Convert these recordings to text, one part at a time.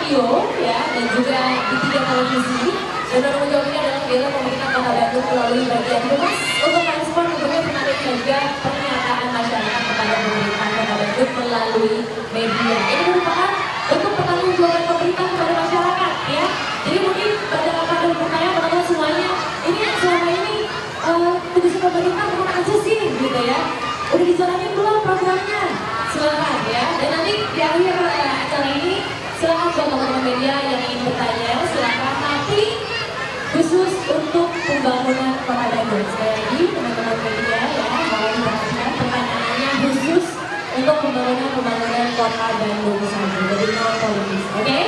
radio ya dan juga di 3 televisi. Dan untuk menjawabnya adalah kegiatan pemerintah Kota Bandung melalui bagian humas untuk merespon berbagai penarik dan juga pernyataan masyarakat kepada pemerintah Kota Bandung melalui media. Ini merupakan bentuk pertanggungjawaban pemerintah kepada masyarakat ya. Jadi mungkin pada bertanya teman-teman semuanya, ini selama ini tugas pemerintah kemana aja sih gitu ya? Udah dijalanin belum programnya? Silakan ya. Dan nanti di akhir acara ini silakan buat teman-teman media yang ingin bertanya, silakan nanti khusus untuk pembangunan Kota Bandung. Sekali lagi teman-teman media ya, mau diperhatikan pertanyaannya khusus untuk pembangunan Kota Bandung saja, jadi non politis. Oke?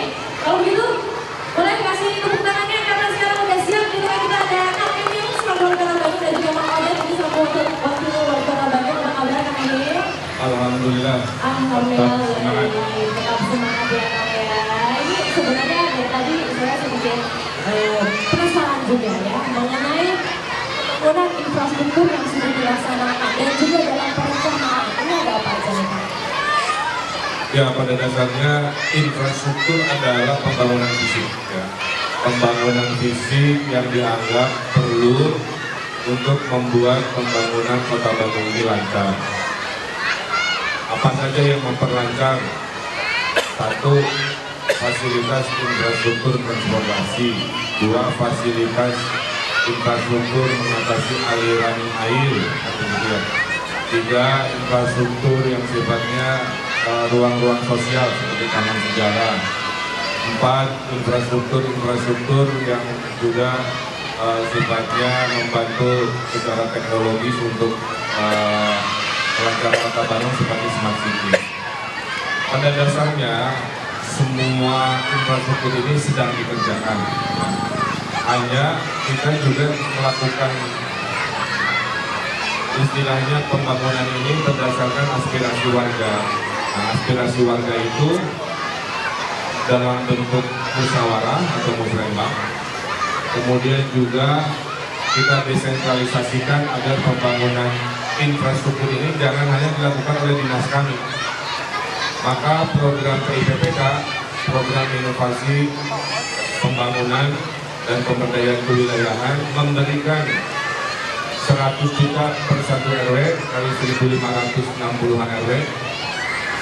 Kalau begitu boleh kasih tepuk tangannya karena sekarang udah siap. Gitu kan kita ada Kang Emil selaku wali Kota Bandung dan juga Mang Odet ini selaku wakil wali Kota Bandung. Apa kabar Kang Emil? Alhamdulillah. Alhamdulillah. Tetap semangat ya Kang ya. Ini sebenarnya dari tadi saya sedikit penasaran juga ya mengenai pembangunan infrastruktur yang sudah dilaksanakan dan juga dalam perencanaan ini ada apa aja nih Kang? Ya, pada dasarnya infrastruktur adalah pembangunan fisik ya. Pembangunan fisik yang dianggap perlu untuk membuat pembangunan Kota Bandung ini lancar. Apa saja yang memperlancar? Satu, fasilitas infrastruktur transportasi. Dua, fasilitas infrastruktur mengatasi aliran air. Tiga, infrastruktur yang sifatnya ruang-ruang sosial seperti taman sejarah. Empat, infrastruktur yang juga sifatnya membantu secara teknologis untuk melancarkan Kota Bandung seperti smart city. Pada dasarnya semua infrastruktur ini sedang dikerjakan. Hanya kita juga melakukan istilahnya pembangunan ini berdasarkan aspirasi warga. Nah, aspirasi warga itu dalam bentuk musyawarah atau musrembang. Kemudian juga kita desentralisasikan agar pembangunan infrastruktur ini jangan hanya dilakukan oleh dinas kami. Maka program PIPPK, program inovasi pembangunan dan pemberdayaan kewilayahan memberikan 100 juta per 1 RW kali 1.560-an RW,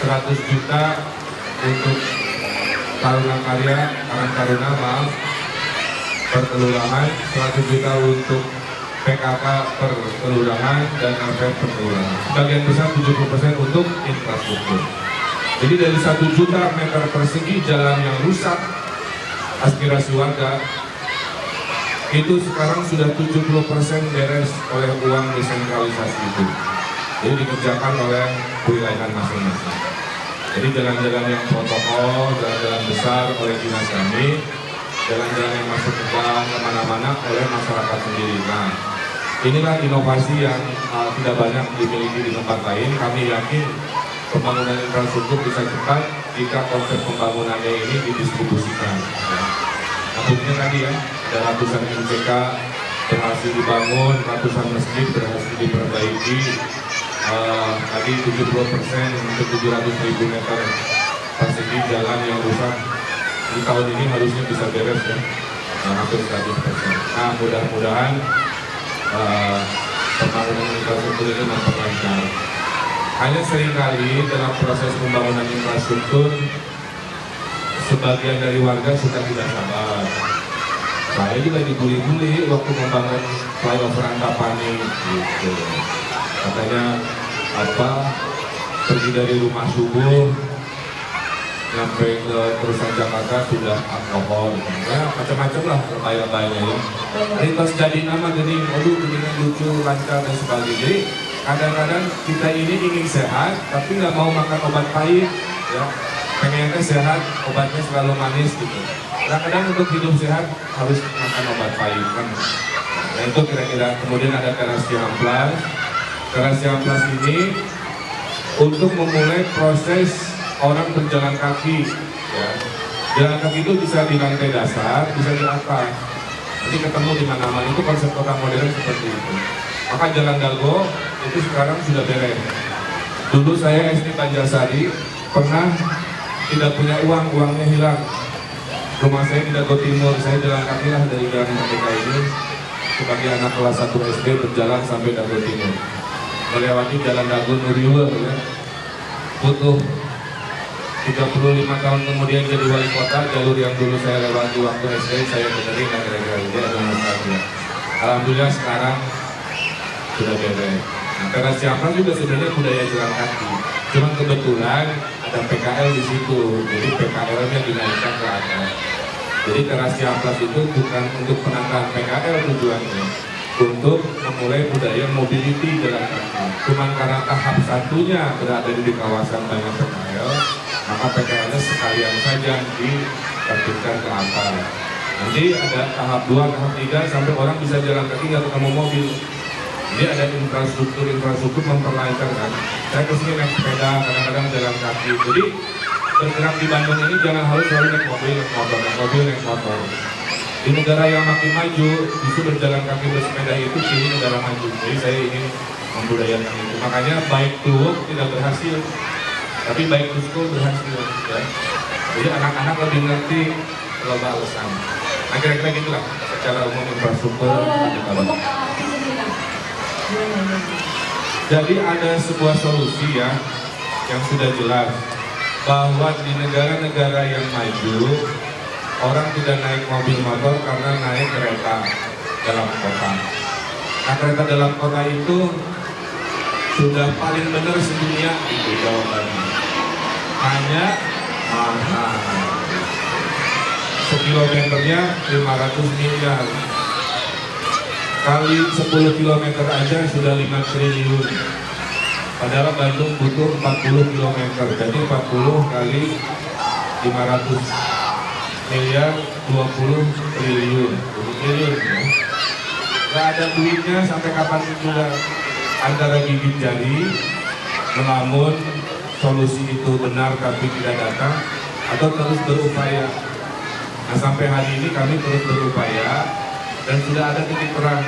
100 juta untuk Taruna Karya, Karang Taruna maaf, per kelurahan, 100 juta untuk PKK per kelurahan dan RP per kelurahan. Sebagian besar 70% untuk infrastruktur. Jadi dari 1 juta meter persegi jalan yang rusak, aspirasi warga, itu sekarang sudah 70% beres oleh uang desentralisasi itu. Jadi dikerjakan oleh wilayah masing-masing. Jadi jalan-jalan yang protokol, jalan-jalan besar oleh dinas kami, jalan-jalan yang masuk ke gang kemana-mana oleh masyarakat sendiri. Nah, inilah inovasi yang tidak banyak dimiliki di tempat lain. Kami yakin pembangunan infrastruktur bisa cepat jika konsep pembangunannya ini didistribusikan. Ya. Nah, buktinya tadi ya, ada ratusan MCK berhasil dibangun, ratusan masjid berhasil diperbaiki. Tadi 70% untuk 700.000 meter persegi jalan yang rusak di tahun ini harusnya bisa beres ya, hampir 100%. Nah, mudah-mudahan pembangunan infrastruktur ini memperlancar. Hanya seringkali dalam proses pembangunan infrastruktur sebagian dari warga sudah tidak sabar. Saya juga dibully-bully waktu membangun flyover Antapani gitu. Katanya pergi dari rumah subuh sampai ke perusahaan Jakarta sudah alkohol, ya macam-macam lah lebay-lebaynya ya. Jadi pas jadi nama gini, aduh begini lucu, lancar dan sebagainya. Jadi kadang-kadang kita ini ingin sehat tapi nggak mau makan obat pahit, ya pengennya sehat obatnya selalu manis gitu. Kadang-kadang untuk hidup sehat harus makan obat pahit kan. Nah itu kira-kira. Kemudian ada teras Cihamplas. Teras Cihamplas ini untuk memulai proses orang berjalan kaki, ya. Jalan kaki itu bisa di lantai dasar, bisa di atas. Jadi ketemu di mana-mana, itu konsep kota modern seperti itu. Maka Jalan Dago itu sekarang sudah beres. Dulu saya SD Banjarsari pernah tidak punya uang, uangnya hilang. Rumah saya di Dago Timur, saya jalan kaki lah dari Jalan Merdeka ini sebagai anak kelas 1 SD berjalan sampai Dago Timur. Melewati Jalan Dago Nuriwe ya. Butuh 35 tahun kemudian jadi wali kota, jalur yang dulu saya lewati waktu SD saya benerin dan kira-kira ini adalah nostalgia. Alhamdulillah sekarang sudah beres. Nah, teras Ciamplas juga sebenarnya budaya jalan kaki. Cuman kebetulan ada PKL di situ, jadi PKL-nya dinaikkan ke atas. Jadi teras Ciamplas itu bukan untuk penambahan PKL tujuannya, untuk memulai budaya mobility jalan kaki. Cuman karena tahap satunya berada di kawasan banyak PKL, maka PKL-nya sekalian saja ditertibkan ke atas. Nanti ada tahap 2, tahap 3 sampai orang bisa jalan kaki nggak ketemu mobil. Jadi ada infrastruktur memperlancar kan. Saya kesini naik sepeda, kadang-kadang jalan kaki. Jadi bergerak di Bandung ini jangan harus selalu naik mobil, naik motor. Di negara yang makin maju, justru berjalan kaki bersepeda itu ciri negara maju. Jadi saya ingin membudayakan itu. Makanya bike to work tidak berhasil, tapi bike to school berhasil. Ya. Jadi anak-anak lebih ngerti loba alasan. Nah kira-kira gitulah secara umum infrastruktur. Untuk LRT sendiri kan? Jadi ada sebuah solusi ya yang sudah jelas bahwa di negara-negara yang maju orang tidak naik mobil motor karena naik kereta dalam kota. Nah kereta dalam kota itu sudah paling benar sedunia itu jawabannya. Hanya mahal. Sekilometernya 500 miliar. Kali 10 km aja sudah 5 triliun. Padahal Bandung butuh 40 km. Jadi 40 kali 500 miliar 20 triliun. 20 triliun ya. Gak ada duitnya sampai kapan juga. Antara gigit jari, melamun, solusi itu benar tapi tidak datang, atau terus berupaya. Nah sampai hari ini kami terus berupaya dan sudah ada titik terang.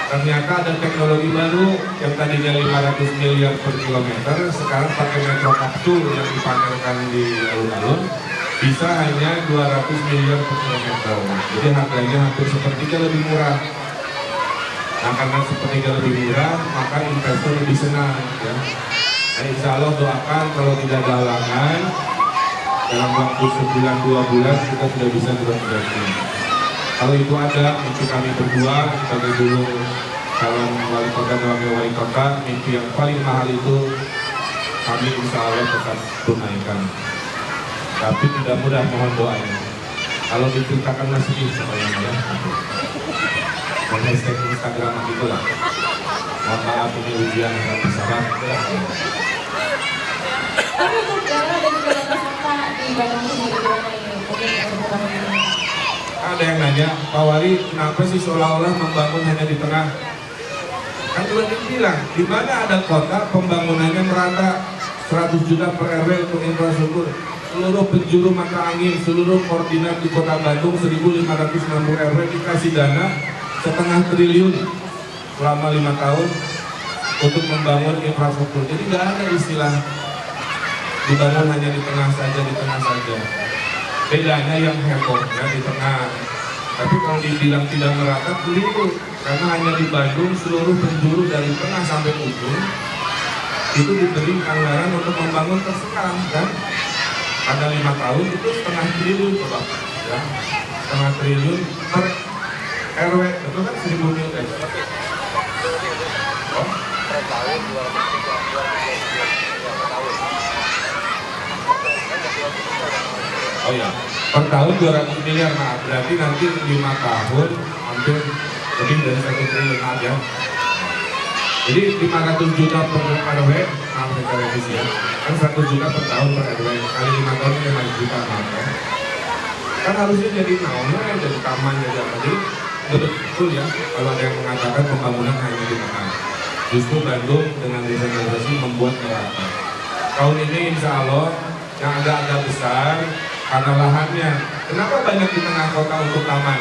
Ternyata ada teknologi baru yang tadinya 500 miliar per kilometer, sekarang pakai metro kapsul yang dipamerkan di alun-alun bisa hanya 200 miliar per kilometer. Jadi harganya hampir sepertiga lebih murah. Nah karena sepertiga lebih murah, maka investor lebih senang ya. Nah, insya Allah doakan kalau tidak ada halangan dalam waktu sebulan 2 bulan kita sudah bisa beroperasi. Kalau itu ada, mimpi kami berdua sebagai dulu calon wali kota dan wakil wali kota, mimpi yang paling mahal itu kami insya Allah tetap tunaikan. Tapi tidak mudah, mohon doanya. Kalau diceritakan masih supaya ya. Dan hashtag Instagram itulah. Mohon maaf ini ujian yang bersahabat. Tapi untuk daerah dan juga kota di Bandung sendiri gimana ini? Mungkin untuk Ada yang nanya, Pak Wali, kenapa sih seolah-olah membangun hanya di tengah? Kan udah dibilang, di mana ada kota pembangunannya merata 100 juta per RW untuk infrastruktur. Seluruh penjuru mata angin, seluruh koordinat di kota Bandung 1.560 RW dikasih dana 0,5 triliun selama 5 tahun untuk membangun infrastruktur. Jadi nggak ada istilah dibangun hanya di tengah saja, di tengah saja. Bedanya yang heboh ya di tengah. Tapi kalau dibilang tidak merata keliru, karena hanya di Bandung seluruh penjuru dari tengah sampai ujung itu diberi anggaran untuk membangun terserang kan. Pada 5 tahun itu 0,5 triliun coba ya. 0,5 triliun per RW, betul kan 1.000 miliar. Oh? Per tahun 200 ya, per tahun 200 miliar. Nah berarti nanti 5 tahun hampir lebih dari 1 triliun ya. Jadi 500 juta per RW, maaf saya revisi ya, kan 100 juta per tahun per RW, kali 5 tahun 5 juta maaf ya. Kan harusnya jadi naunnya, jadi taman, jadi apa. Jadi betul ya, kalau ada yang mengatakan pembangunan hanya di tengah. Justru Bandung dengan desentralisasi membuat merata. Tahun ini insya Allah yang agak-agak besar karena lahannya. Kenapa banyak di tengah kota untuk taman?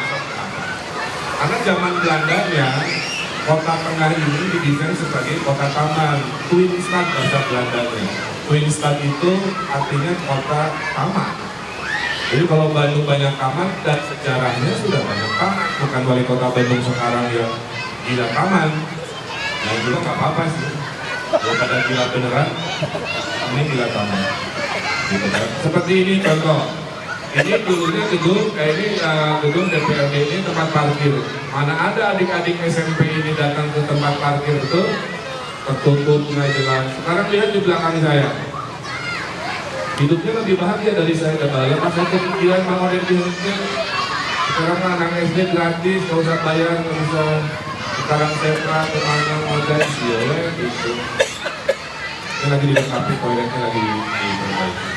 Karena zaman Belandanya kota tengah ini didesain sebagai kota taman. Twinstad bahasa Belandanya. Twinstad itu artinya kota taman. Jadi kalau Bandung banyak taman dan sejarahnya sudah banyak taman, bukan wali kota Bandung sekarang yang gila taman. Nah juga nggak apa-apa sih. Kalau pada gila beneran, ini gila taman. Gitu kan. Seperti ini contoh. Ini dulunya gedung, ini gedung DPRD ini tempat parkir. Mana ada adik-adik SMP ini datang ke tempat parkir itu tertutup nggak jelas. Sekarang lihat di belakang saya. Hidupnya lebih bahagia dari saya dan pas saya kepikiran mau ada di hidupnya. Sekarang anak SD gratis, nggak usah bayar, nggak usah sekarang sentra kemana mau jadi gitu. Ini lagi dilengkapi toiletnya lagi diperbaiki.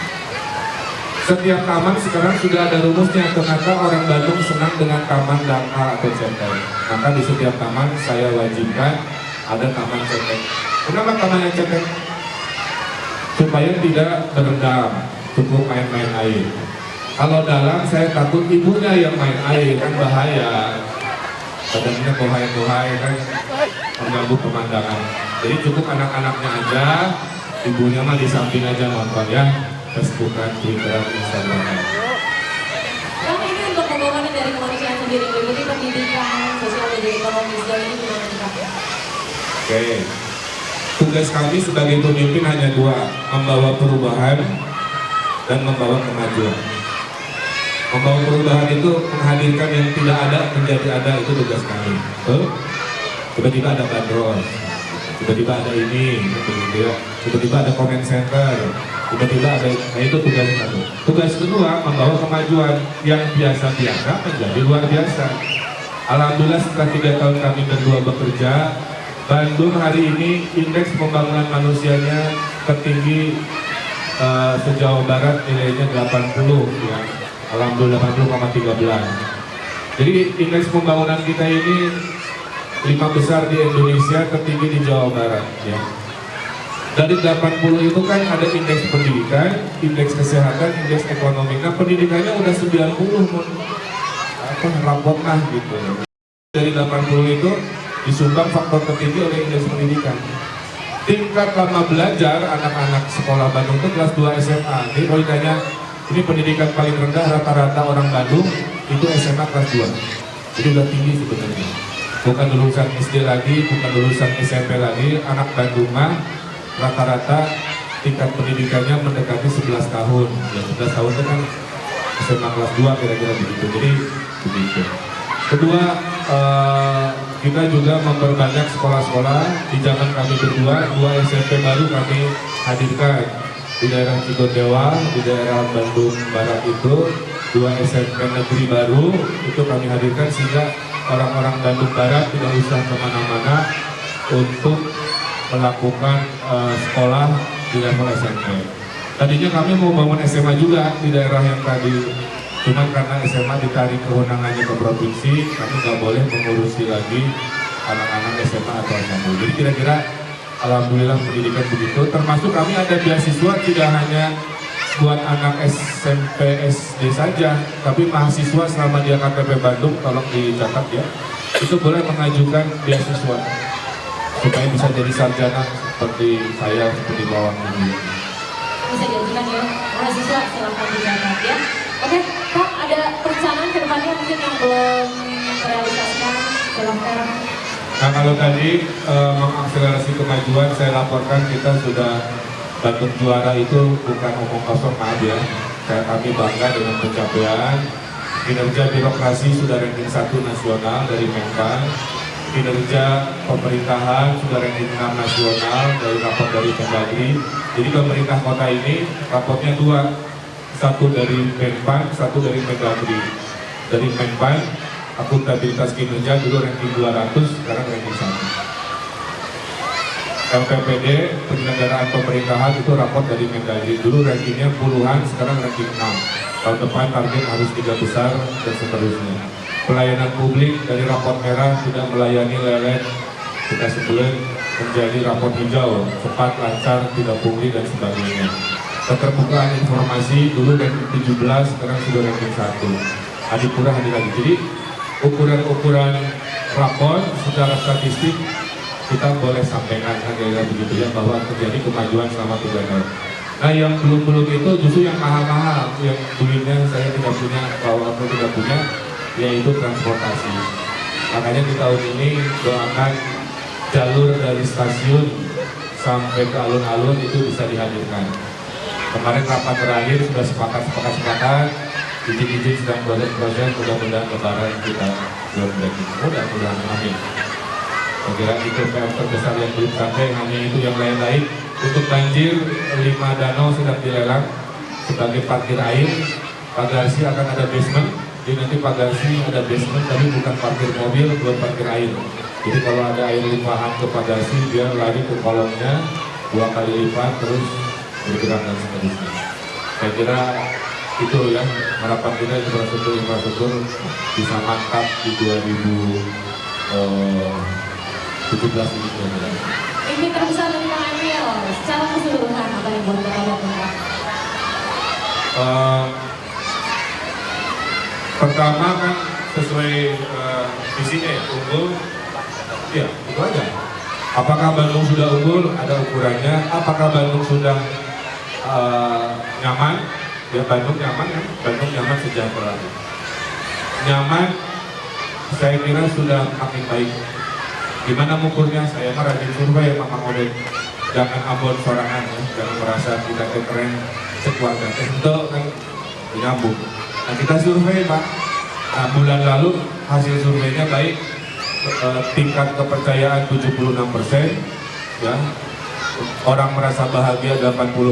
Setiap taman sekarang sudah ada rumusnya. Kenapa orang Bandung senang dengan taman dangkal atau cetek? Maka di setiap taman saya wajibkan ada taman cetek. Kenapa taman yang cetek? Supaya tidak berendam, cukup main-main air. Kalau dalam saya takut ibunya yang main air, kan bahaya. Badannya bohai-bohai kan mengganggu pemandangan. Jadi cukup anak-anaknya aja, ibunya mah di samping aja nonton ya. Facebookan, Twitter, Instagram. Kan ini untuk pembangunan dari kemanusiaan sendiri, berarti pendidikan, sosial dan ekonomi sejauh ini gimana nih Pak? Oke. Tugas kami sebagai pemimpin hanya dua, membawa perubahan dan membawa kemajuan. Membawa perubahan itu menghadirkan yang tidak ada menjadi ada, itu tugas kami. Tiba-tiba ada bandrol, tiba-tiba ada ini, tiba-tiba ada comment center, tiba-tiba ada, nah itu tugas kami. Tugas kedua membawa kemajuan yang biasa-biasa menjadi luar biasa. Alhamdulillah setelah 3 tahun kami berdua bekerja, Bandung hari ini indeks pembangunan manusianya tertinggi se-Jawa Barat, nilainya 80 ya. Alhamdulillah 80,13. Jadi indeks pembangunan kita ini 5 besar di Indonesia, tertinggi di Jawa Barat ya. Dari 80 itu kan ada indeks pendidikan, indeks kesehatan, indeks ekonomi. Nah pendidikannya udah 90 rapot lah gitu. Dari 80 itu disumbang faktor tertinggi oleh indeks pendidikan. Tingkat lama belajar anak-anak sekolah Bandung itu kelas 2 SMA. Jadi kalau ditanya, ini pendidikan paling rendah rata-rata orang Bandung itu SMA kelas 2. Jadi udah tinggi sebenarnya. Bukan lulusan SD lagi, bukan lulusan SMP lagi. Anak Bandung mah rata-rata tingkat pendidikannya mendekati 11 tahun. Ya 11 tahun itu kan SMA kelas 2 kira-kira begitu. Jadi begitu. Kedua, kita juga memperbanyak sekolah-sekolah. Di zaman kami berdua, 2 SMP baru kami hadirkan di daerah Cigodewa, di daerah Bandung Barat itu 2 SMP negeri baru itu kami hadirkan sehingga orang-orang Bandung Barat tidak usah kemana-mana untuk melakukan sekolah di level SMP. Tadinya kami mau bangun SMA juga di daerah yang tadi, cuman karena SMA ditarik kewenangannya ke provinsi, kami nggak boleh mengurusi lagi anak-anak SMA atau SMP. Jadi kira-kira alhamdulillah pendidikan begitu. Termasuk kami ada beasiswa tidak hanya buat anak SMP SD saja, tapi mahasiswa selama dia KTP Bandung, tolong dicatat ya, itu boleh mengajukan beasiswa supaya bisa jadi sarjana seperti saya, seperti bawah ini. Bisa diajukan ya, mahasiswa silahkan dicatat ya. Oke, Kak, ada perencanaan ke depannya mungkin yang belum terrealisasikan, silahkan. Nah kalau tadi mengakselerasi kemajuan, saya laporkan kita sudah Bandung juara itu bukan omong kosong, maaf ya. Kami bangga dengan pencapaian. Kinerja birokrasi sudah ranking 1 nasional dari Menpan. Kinerja pemerintahan sudah ranking 6 nasional dari rapor dari Mendagri. Jadi pemerintah kota ini raportnya 2. Satu dari Menpan, satu dari Mendagri. Dari Menpan, akuntabilitas kinerja dulu ranking 200, sekarang ranking 1. LPPD, penyelenggaraan pemerintahan itu raport dari Mendagri. Dulu rankingnya puluhan, sekarang ranking 6. Tahun depan target harus 3 besar dan seterusnya. Pelayanan publik dari raport merah tidak melayani lelet, kita sebut menjadi raport hijau, cepat, lancar, tidak pungli dan sebagainya. Keterbukaan informasi dulu ranking 17, sekarang sudah ranking 1. Adipura hadir lagi. Jadi ukuran-ukuran rapor secara statistik kita boleh sampaikan kira-kira begitu ya, bahwa terjadi kemajuan selama 3 tahun. Nah yang belum itu justru yang mahal-mahal, yang duitnya saya tidak punya, kalau aku tidak punya, yaitu transportasi. Makanya di tahun ini doakan jalur dari stasiun sampai ke alun-alun itu bisa dihadirkan. Kemarin rapat terakhir sudah sepakat, izin sedang proses, mudah-mudahan lebaran kita belum jadi. Mudah-mudahan, amin. Saya kira itu PR terbesar yang belum sampai, hanya itu yang lain-lain. Untuk banjir, 5 danau sedang dilelang sebagai parkir air. Pagarsi akan ada basement, jadi nanti Pagarsi ada basement, tapi bukan parkir mobil, bukan parkir air. Jadi kalau ada air limpahan ke Pagarsi, dia lari ke kolomnya, 2 kali lipat, terus bergerak dan seterusnya. Saya kira itu ya, harapan kita infrastruktur bisa mantap di 2017 ini. Ini terbesar dari Kang Emil, secara keseluruhan apa yang buat Kang Emil? Pertama kan sesuai visinya ya, unggul, ya itu aja. Apakah Bandung sudah unggul? Ada ukurannya. Apakah Bandung sudah nyaman? Ya Bandung nyaman kan? Bandung nyaman sejahtera. Nyaman, saya kira sudah makin baik. Gimana mengukurnya? Saya mah rajin survei Pak Odin. Jangan abon sorangan ya, jangan merasa kita keren sekeluarga. Itu kan nyambung. Nah kita survei Pak. Nah bulan lalu hasil surveinya baik, tingkat kepercayaan 76%, ya. Orang merasa bahagia 80,2,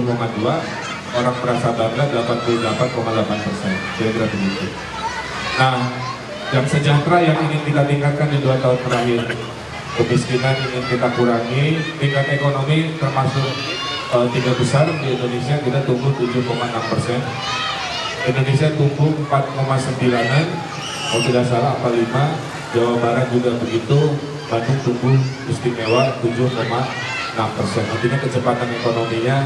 orang merasa bangga 88,8%. Kira-kira begitu. Nah, yang sejahtera yang ingin kita tingkatkan di 2 tahun terakhir. Kemiskinan ingin kita kurangi, tingkat ekonomi termasuk 3 besar di Indonesia kita tumbuh 7,6%. Indonesia tumbuh 4,9-an, kalau tidak salah apa 5. Jawa Barat juga begitu, Bandung tumbuh istimewa 7,6%. Artinya kecepatan ekonominya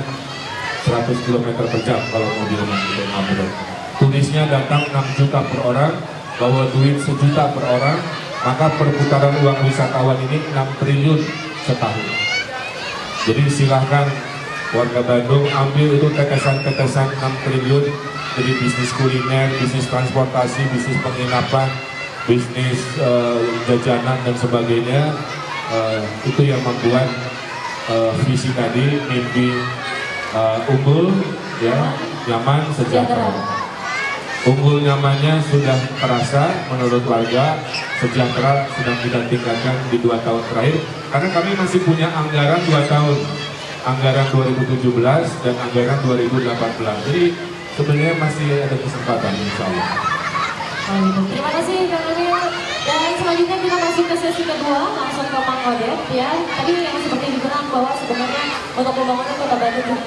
100 km per jam kalau mobilnya itu ngobrol. Turisnya datang 6 juta per orang, bawa duit 1 juta per orang, maka perputaran uang wisatawan ini 6 triliun setahun. Jadi silahkan warga Bandung ambil itu tetesan-tetesan 6 triliun jadi bisnis kuliner, bisnis transportasi, bisnis penginapan, bisnis jajanan dan sebagainya. Itu yang membuat visi tadi, mimpi unggul, ya, nyaman, sejahtera. Unggul nyamannya sudah terasa menurut warga, sejahtera sedang kita tingkatkan di 2 tahun terakhir. Karena kami masih punya anggaran 2 tahun, anggaran 2017 dan anggaran 2018. Jadi sebenarnya masih ada kesempatan, insya Allah. Terima kasih Kang Emil. Dan selanjutnya kita masuk ke sesi kedua, langsung ke Mang Odet ya. Tadi yang seperti dibilang bahwa sebenarnya untuk pembangunan Kota Bandung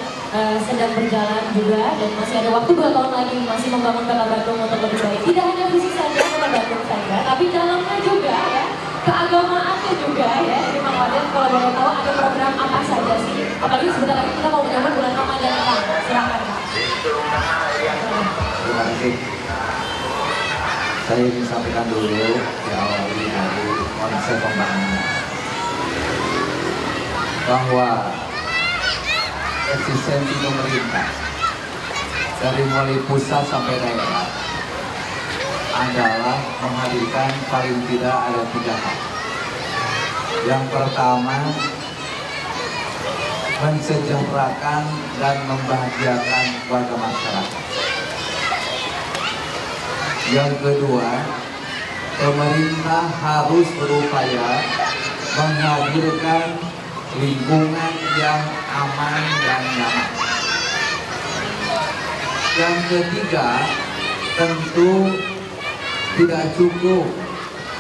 sedang berjalan juga dan masih ada waktu 2 tahun lagi masih membangun Kota Bandung untuk lebih baik. Tidak hanya visi saja Kota Bandung saja, tapi dalamnya juga ya, keagamaannya juga ya. Jadi Mang Odet kalau boleh tahu ada program apa saja sih? Apalagi sebentar lagi kita mau menyambut bulan Ramadan Kang. Silakan Kang. Terima kasih. Saya ingin sampaikan dulu di awal ini dari konsep pembangunan bahwa eksistensi pemerintah dari mulai pusat sampai daerah adalah menghadirkan paling tidak ada 3 hal. Yang pertama, mensejahterakan dan membahagiakan warga masyarakat. Yang kedua, pemerintah harus berupaya menghadirkan lingkungan yang aman dan nyaman. Yang ketiga, tentu tidak cukup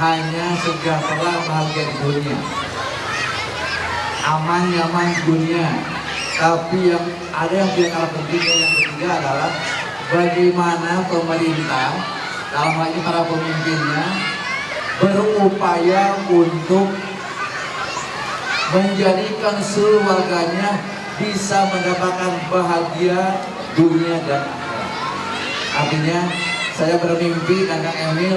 hanya sejahtera bahagia di dunia, aman nyaman di dunia, tapi yang ada yang tidak kalah pentingnya. Yang ketiga adalah bagaimana pemerintah dalam hal ini para pemimpinnya berupaya untuk menjadikan seluruh warganya bisa mendapatkan bahagia dunia dan akhirat. Artinya saya bermimpi dan Kang Emil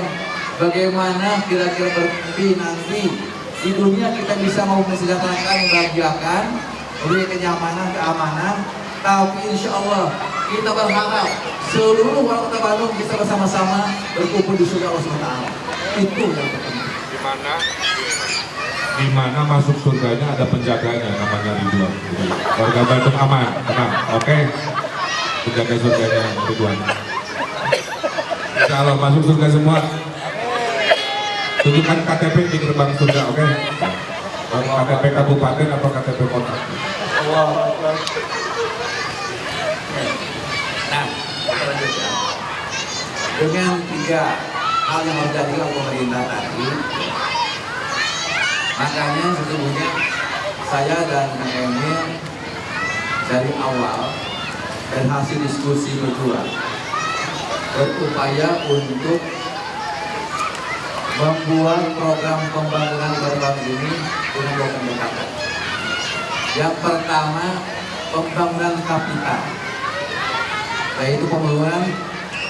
bagaimana kira-kira bermimpi nanti di dunia kita bisa mau mensejahterakan, membahagiakan, memberi kenyamanan, keamanan, Tapi insya Allah kita berharap seluruh warga Kota Bandung bisa bersama-sama berkumpul di surga Allah SWT. Itu yang penting. Di mana masuk surganya ada penjaganya namanya Ridwan. Warga Bandung aman, tenang, oke? Penjaga surganya Ridwan. Insya Allah masuk surga semua. Tunjukkan KTP di gerbang surga, oke? KTP kabupaten atau KTP kota. Nah, kita lanjut ya. Dengan 3 hal yang harus dilakukan pemerintah tadi, makanya sesungguhnya saya dan Kang Emil dari awal dan hasil diskusi berdua berupaya untuk membuat program pembangunan di Kota Bandung ini dengan 2 pendekatan. Yang pertama, pembangunan kapital, yaitu pembangunan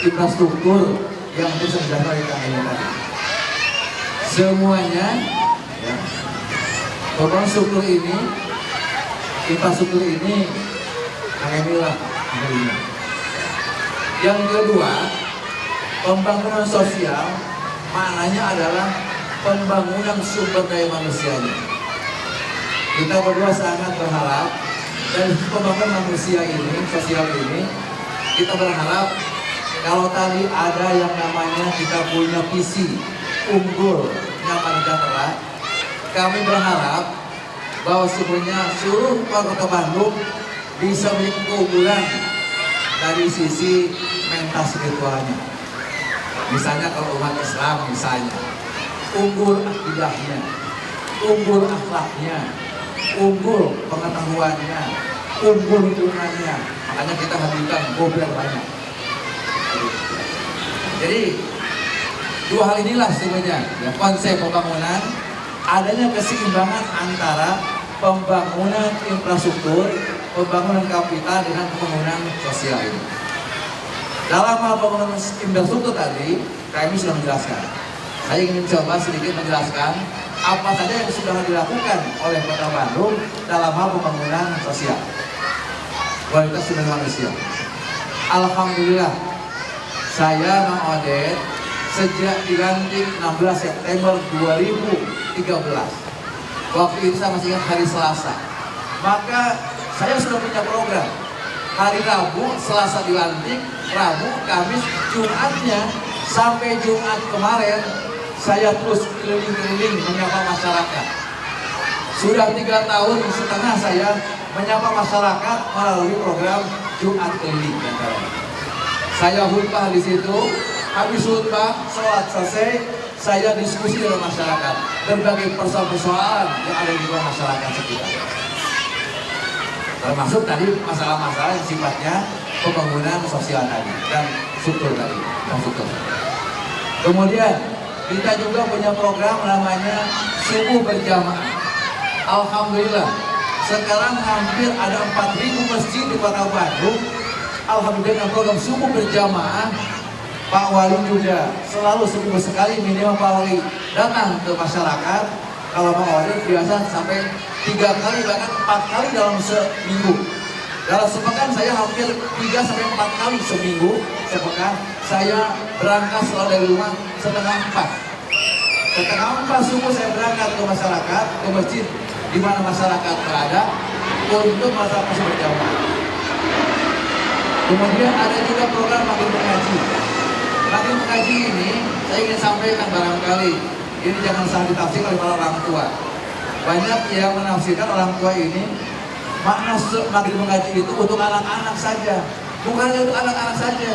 infrastruktur yang bisa dijaga oleh Kang Emil tadi. Semuanya, ya, pembangunan struktur ini, infrastruktur ini, Kang Emil lah menerima. Yang kedua, pembangunan sosial, maknanya adalah pembangunan sumber daya manusianya. Kita berdua sangat berharap dari pembangunan manusia ini, sosial ini, kita berharap kalau tadi ada yang namanya kita punya visi unggul, nyaman sejahtera, kami berharap bahwa sebenarnya seluruh warga Kota Bandung bisa memiliki keunggulan dari sisi mental spiritualnya. Misalnya kalau umat Islam misalnya, unggul akidahnya, unggul akhlaknya, unggul pengetahuannya, unggul hitungannya. Makanya kita hadirkan gobel banyak. Jadi 2 hal inilah sebenarnya ya, konsep pembangunan, adanya keseimbangan antara pembangunan infrastruktur, pembangunan kapital dengan pembangunan sosial ini. Dalam hal pembangunan infrastruktur tadi, kami sudah menjelaskan. Saya ingin coba sedikit menjelaskan apa saja yang sudah dilakukan oleh Kota Bandung dalam hal pembangunan sosial, kualitas sumber manusia. Alhamdulillah, saya Mang Odet sejak dilantik 16 September 2013. Waktu itu saya masih ingat hari Selasa. Maka saya sudah punya program. Hari Rabu, Selasa dilantik, Rabu, Kamis, Jumatnya sampai Jumat kemarin saya terus keliling-keliling menyapa masyarakat. Sudah 3,5 tahun saya menyapa masyarakat melalui program Jumat Keliling. Saya khutbah di situ, habis khutbah, sholat selesai, saya diskusi dengan masyarakat berbagai persoalan-persoalan yang ada di luar masyarakat sekitar. Termasuk tadi masalah-masalah yang sifatnya pembangunan sosial tadi dan struktur tadi, struktur. Kemudian kita juga punya program namanya subuh berjamaah. Alhamdulillah, sekarang hampir ada 4.000 masjid di Kota Bandung. Alhamdulillah, program subuh berjamaah. Pak Wali juga selalu seminggu sekali minimal Pak Wali datang ke masyarakat. Kalau Pak Wali biasa sampai 3 kali bahkan 4 kali dalam seminggu. Dalam sepekan saya hampir 3 sampai 4 kali seminggu. Sepekan saya berangkat selalu dari rumah setengah 4. Setengah 4 subuh saya berangkat ke masyarakat, ke masjid di mana masyarakat berada untuk masalah berjamaah. Kemudian ada juga program maghrib mengaji. Maghrib mengaji ini saya ingin sampaikan barangkali ini jangan salah ditafsirkan oleh para orang tua. Banyak yang menafsirkan orang tua ini makna maghrib mengaji itu untuk anak-anak saja, bukan hanya untuk anak-anak saja.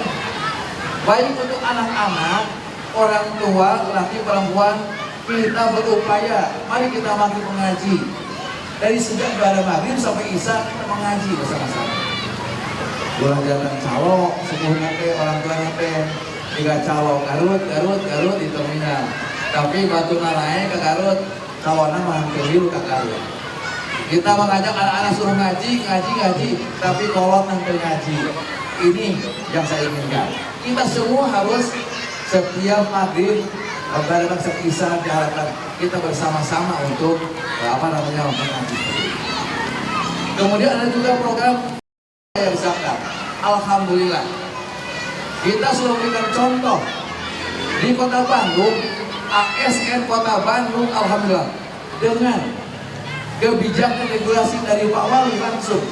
Baik untuk anak-anak, orang tua, laki perempuan, kita berupaya. Mari kita maghrib mengaji. Dari sejak berada maghrib sampai isya kita mengaji bersama-sama. Bulan jalan calo, sepuhnya orang tuanya tiga calo, Garut di terminal. Tapi batu narai ke Garut, kawanan mahampir ke Garut. Kita mengajak anak-anak suruh ngaji, tapi kolot nanti ngaji. Ini yang saya inginkan. Kita semua harus setiap maghrib, pada setiap isya diharapkan kita bersama-sama untuk mengaji. Kemudian ada juga program bayar zakat. Alhamdulillah. Kita sudah memberikan contoh di Kota Bandung, ASN Kota Bandung, alhamdulillah, dengan kebijakan regulasi dari Pak Wali langsung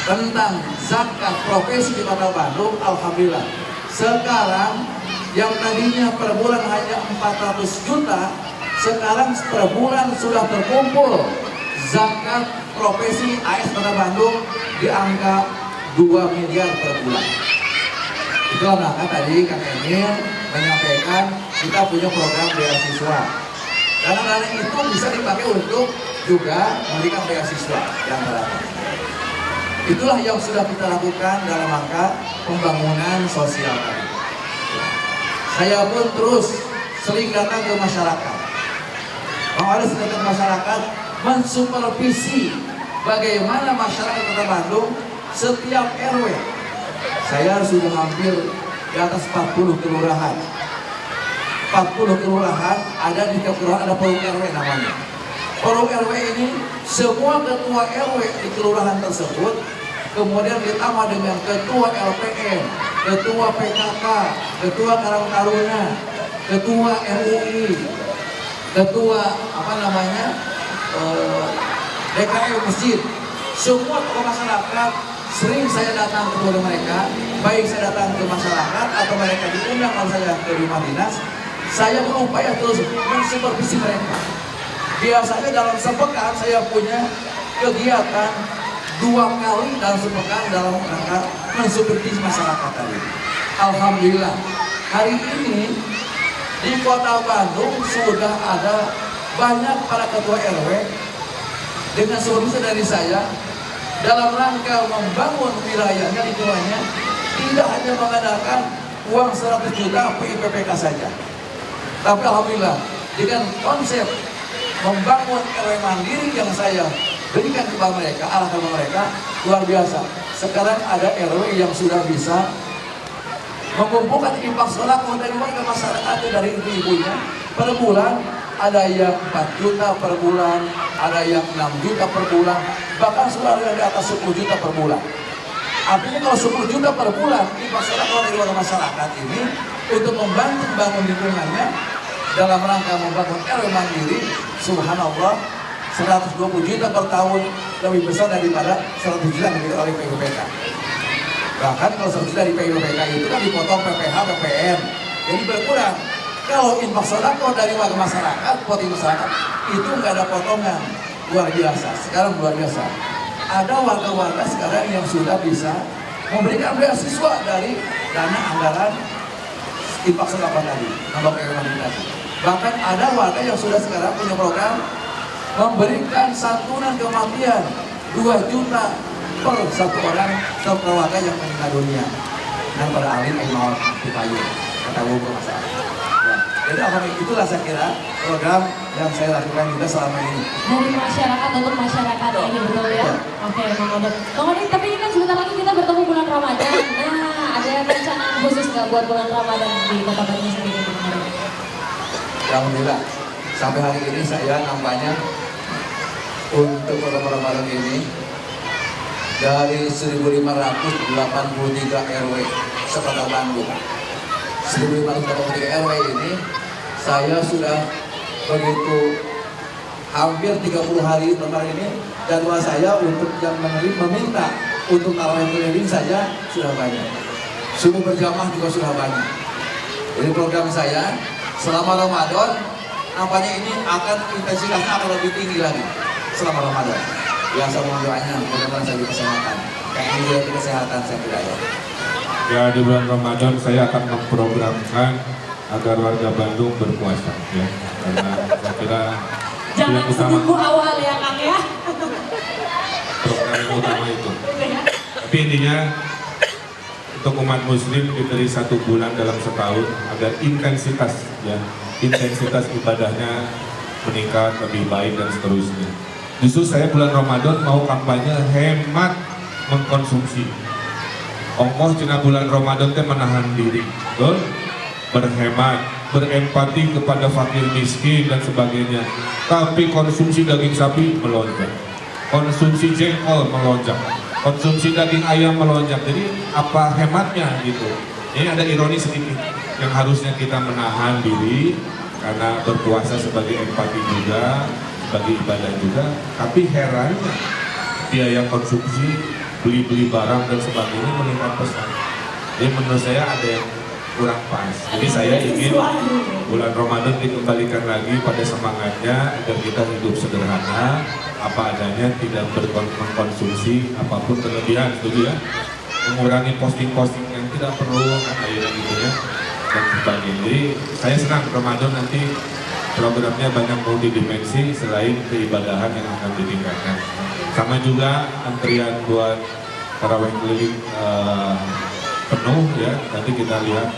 tentang zakat profesi di Kota Bandung, alhamdulillah. Sekarang yang tadinya per bulan hanya 400 juta, sekarang per bulan sudah terkumpul zakat profesi AS Kota Bandung di angka 2 miliar per bulan. Itulah maka tadi Kang Emil menyampaikan kita punya program beasiswa. Karena dana itu bisa dipakai untuk juga memberikan beasiswa yang beragam. Itulah yang sudah kita lakukan dalam rangka pembangunan sosial tadi. Saya pun terus sering datang ke masyarakat. Harus datang ke masyarakat mensupervisi bagaimana masyarakat Kota Bandung setiap RW. Saya sudah hampir di atas 40 kelurahan. 40 kelurahan, ada di tiap kelurahan ada forum RW namanya. Forum RW ini semua ketua RW di kelurahan tersebut, kemudian ditambah dengan ketua LPM, ketua PKK, ketua Karang Taruna, ketua RUI, ketua DKM masjid, semua tokoh masyarakat. Sering saya datang kepada mereka, baik saya datang ke masyarakat atau mereka diundang kalau saya ke rumah dinas, saya berupaya terus mensupervisi mereka. Biasanya dalam sepekan saya punya kegiatan 2 kali dalam sepekan dalam rangka mensupervisi masyarakat tadi. Alhamdulillah, hari ini di Kota Bandung sudah ada banyak para ketua RW dengan supervisi dari saya dalam rangka membangun wilayahnya, lingkungannya, tidak hanya mengandalkan uang 100 juta PIPPK saja. Tapi alhamdulillah dengan konsep membangun RW mandiri yang saya berikan kepada mereka, arahkan kepada mereka, luar biasa. Sekarang ada RW yang sudah bisa mengumpulkan infak sholako dari warga masyarakat, dari ibu-ibunya per bulan. Ada yang 4 juta per bulan, ada yang 6 juta per bulan, bahkan sudah ada di atas 10 juta per bulan. Artinya kalau 10 juta per bulan, infak sholako dari warga masyarakat ini untuk membantu membangun lingkungannya dalam rangka membangun RW mandiri, subhanallah, 120 juta per tahun, lebih besar daripada 100 juta yang diberikan oleh PIPPK. Bahkan kalau 100 juta di PIPPK itu kan dipotong PPH, PPN, jadi berkurang. Kalau infak sholako dari warga masyarakat, poti masyarakat, itu nggak ada potongan, luar biasa. Sekarang luar biasa. Ada warga-warga sekarang yang sudah bisa memberikan beasiswa dari dana anggaran infak sholako tadi, nambah keamanan. Bahkan ada warga yang sudah sekarang punya program memberikan santunan kematian 2 juta per satu orang satu warga yang meninggal dunia. Dan pada alim maut di payung, kata wabah masyarakat. Jadi alhamdulillah itulah saya kira program yang saya lakukan juga selama ini. Dari masyarakat untuk masyarakat ini, betul ya? Oke, Bang Odot. Bang Odot, tapi ini kan sebentar lagi kita bertemu bulan Ramadan. Nah, ada rencana khusus nggak buat bulan Ramadan di Kota Bandung sendiri? Alhamdulillah, sampai hari ini saya kampanye untuk Kota Ramadan ini dari 1.583 RW sekota Bandung. 1.583 RW ini saya sudah begitu hampir 30 hari kemarin ini, jadwal saya untuk yang meminta untuk tarawih keliling saja sudah banyak, subuh berjamaah juga sudah banyak. Jadi program saya selama Ramadan nampaknya ini akan intensitasnya akan lebih tinggi lagi selama Ramadan. Biasa mohon doanya mudah-mudahan saya kesehatan, kayak ini juga kesehatan saya tidak ada. Ya, di bulan Ramadan saya akan memprogramkan agar warga Bandung berpuasa, ya. Karena saya kira jangan seminggu awal ya Kang ya. Program yang utama itu. Tapi intinya untuk umat Muslim diberi 1 bulan dalam setahun agar intensitas ibadahnya meningkat lebih baik dan seterusnya. Justru saya bulan Ramadan mau kampanye hemat mengkonsumsi. Ongkoh cina bulan Ramadan teh menahan diri, betul? Berhemat, berempati kepada fakir miskin dan sebagainya. Tapi konsumsi daging sapi melonjak, konsumsi jengkol melonjak, konsumsi daging ayam melonjak. Jadi apa hematnya gitu? Ini ada ironi sedikit yang harusnya kita menahan diri karena berpuasa sebagai empati juga, sebagai ibadah juga. Tapi herannya biaya konsumsi, beli-beli barang dan sebagainya meningkat pesat. Jadi menurut saya ada yang kurang pas. Jadi saya ingin bulan Ramadan dikembalikan lagi pada semangatnya agar kita hidup sederhana, apa adanya, tidak berkonsumsi apapun berlebihan, setuju ya? Mengurangi posting-posting yang tidak perlu, akhirnya gitu ya, dan sebagainya. Jadi saya senang Ramadan nanti programnya banyak multidimensi selain keibadahan yang akan ditingkatkan. Sama juga antrian buat tarawih keliling penuh ya, nanti kita lihat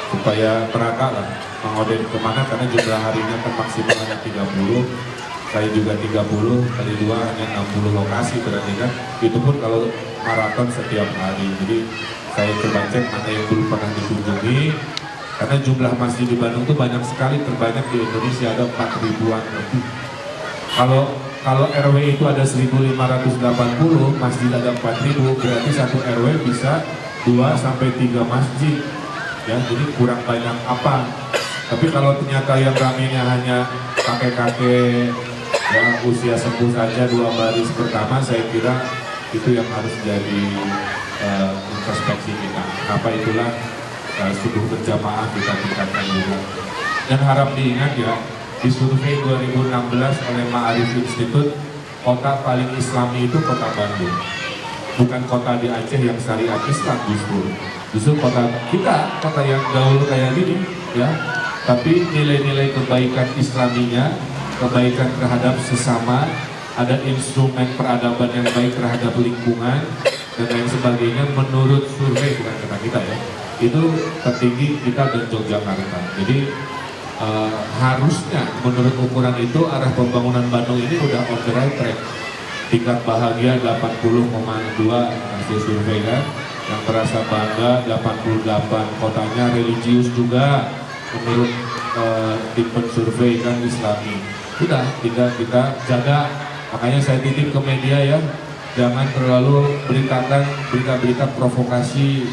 supaya merata lah mengoden kemana, karena jumlah harinya kan maksimal hanya 30, saya juga 30 kali 2 hanya 60 lokasi berarti kan, itu pun kalau maraton setiap hari. Jadi saya coba cek mana yang belum pernah dikunjungi, karena jumlah masjid di Bandung itu banyak sekali, terbanyak di Indonesia, ada 4 ribuan lebih. Kalau RW itu ada 1580, masjid ada 4000, berarti satu RW bisa 2-3 masjid ya, jadi kurang banyak apa. Tapi kalau ternyata yang ramenya hanya kakek-kakek ya usia sepuh saja 2 baris pertama, saya kira itu yang harus jadi introspeksi kita. Apa itulah subuh berjamaah kita tingkatkan juga. Dan harap diingat ya, di survei 2016 oleh Ma'arif Institute, kota paling islami itu kota Bandung. Bukan kota di Aceh yang syariat Islam justru kota kita, kota yang gaul kayak gini ya, tapi nilai-nilai kebaikan islaminya, kebaikan terhadap sesama, ada instrumen peradaban yang baik terhadap lingkungan dan lain sebagainya, menurut survei, bukan kata kita ya, itu tertinggi kita dan Yogyakarta. Jadi harusnya menurut ukuran itu arah pembangunan Bandung ini udah on the right track. Tingkat bahagia 80,2 hasil survei kan, yang merasa bangga 88, kotanya religius juga menurut tipe survei kan Islami. Udah tinggal kita jaga, makanya saya titip ke media ya, jangan terlalu beritakan berita-berita provokasi,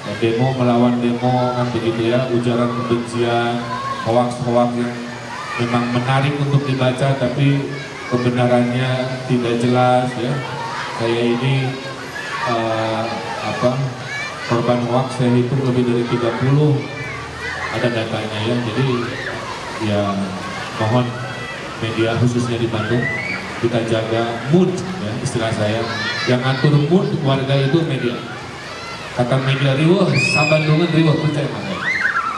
ya, demo melawan demo kan begitu ya, ujaran kebencian, hoaks-hoaks yang memang menarik untuk dibaca tapi kebenarannya tidak jelas ya. Saya ini korban hoaks saya itu lebih dari 30, ada datanya ya. Jadi ya mohon media khususnya di Bandung kita jaga mood ya, istilah saya, yang ngatur mood warga itu media. Kata media riweuh, sabandungan riweuh, percaya mana?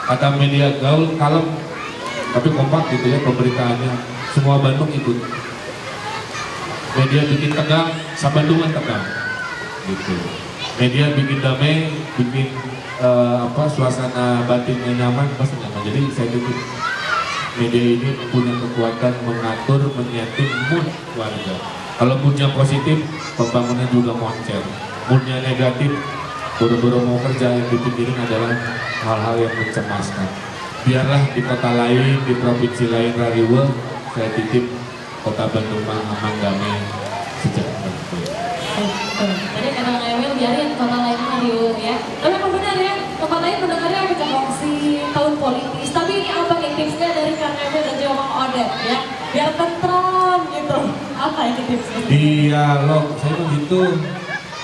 Kata media gaul kalem tapi kompak gitu ya pemberitaannya, semua Bandung ikut. Media bikin tegang, sabandungan tegang gitu. Media bikin damai, bikin suasana batinnya nyaman, pasti nyaman. Jadi saya pikir media ini punya kekuatan mengatur, menyeting mood warga. Kalau moodnya positif, pembangunan juga moncer. Moodnya negatif, boro-boro mau kerja, yang dipikirin adalah hal-hal yang mencemaskan. Biarlah di kota lain, di provinsi lain rariweuh, saya titip kota Bandung aman damai sejahtera. Tadi kata Kang Emil biarin kota lain rariweuh ya. Tapi emang benar ya, tempat lain pendengarnya pecah kongsi tahun politis. Tapi ini apa nih tipsnya dari Kang Emil dan juga Mang Odet ya, biar tentram gitu. Apa ini tipsnya? Dialog, saya begitu.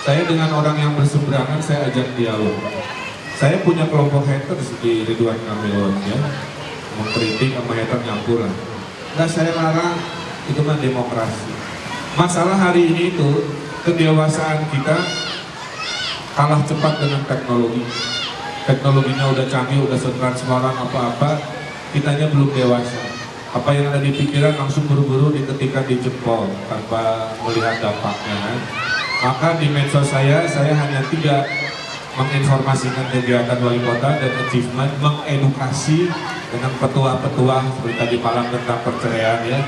Saya dengan orang yang berseberangan saya ajak dialog. Saya punya kelompok haters di Ridwan Kamil ya, mengkritik sama hater nyampur lah. Nggak saya larang, itu kan demokrasi. Masalah hari ini itu kedewasaan kita kalah cepat dengan teknologi. Teknologinya udah canggih, udah setransparan apa-apa, kitanya belum dewasa. Apa yang ada di pikiran langsung buru-buru diketikkan di jempol tanpa melihat dampaknya kan. Maka di medsos saya hanya tidak menginformasikan kegiatan wali kota dan achievement, mengedukasi dengan petua-petua seperti tadi malam tentang perceraian ya.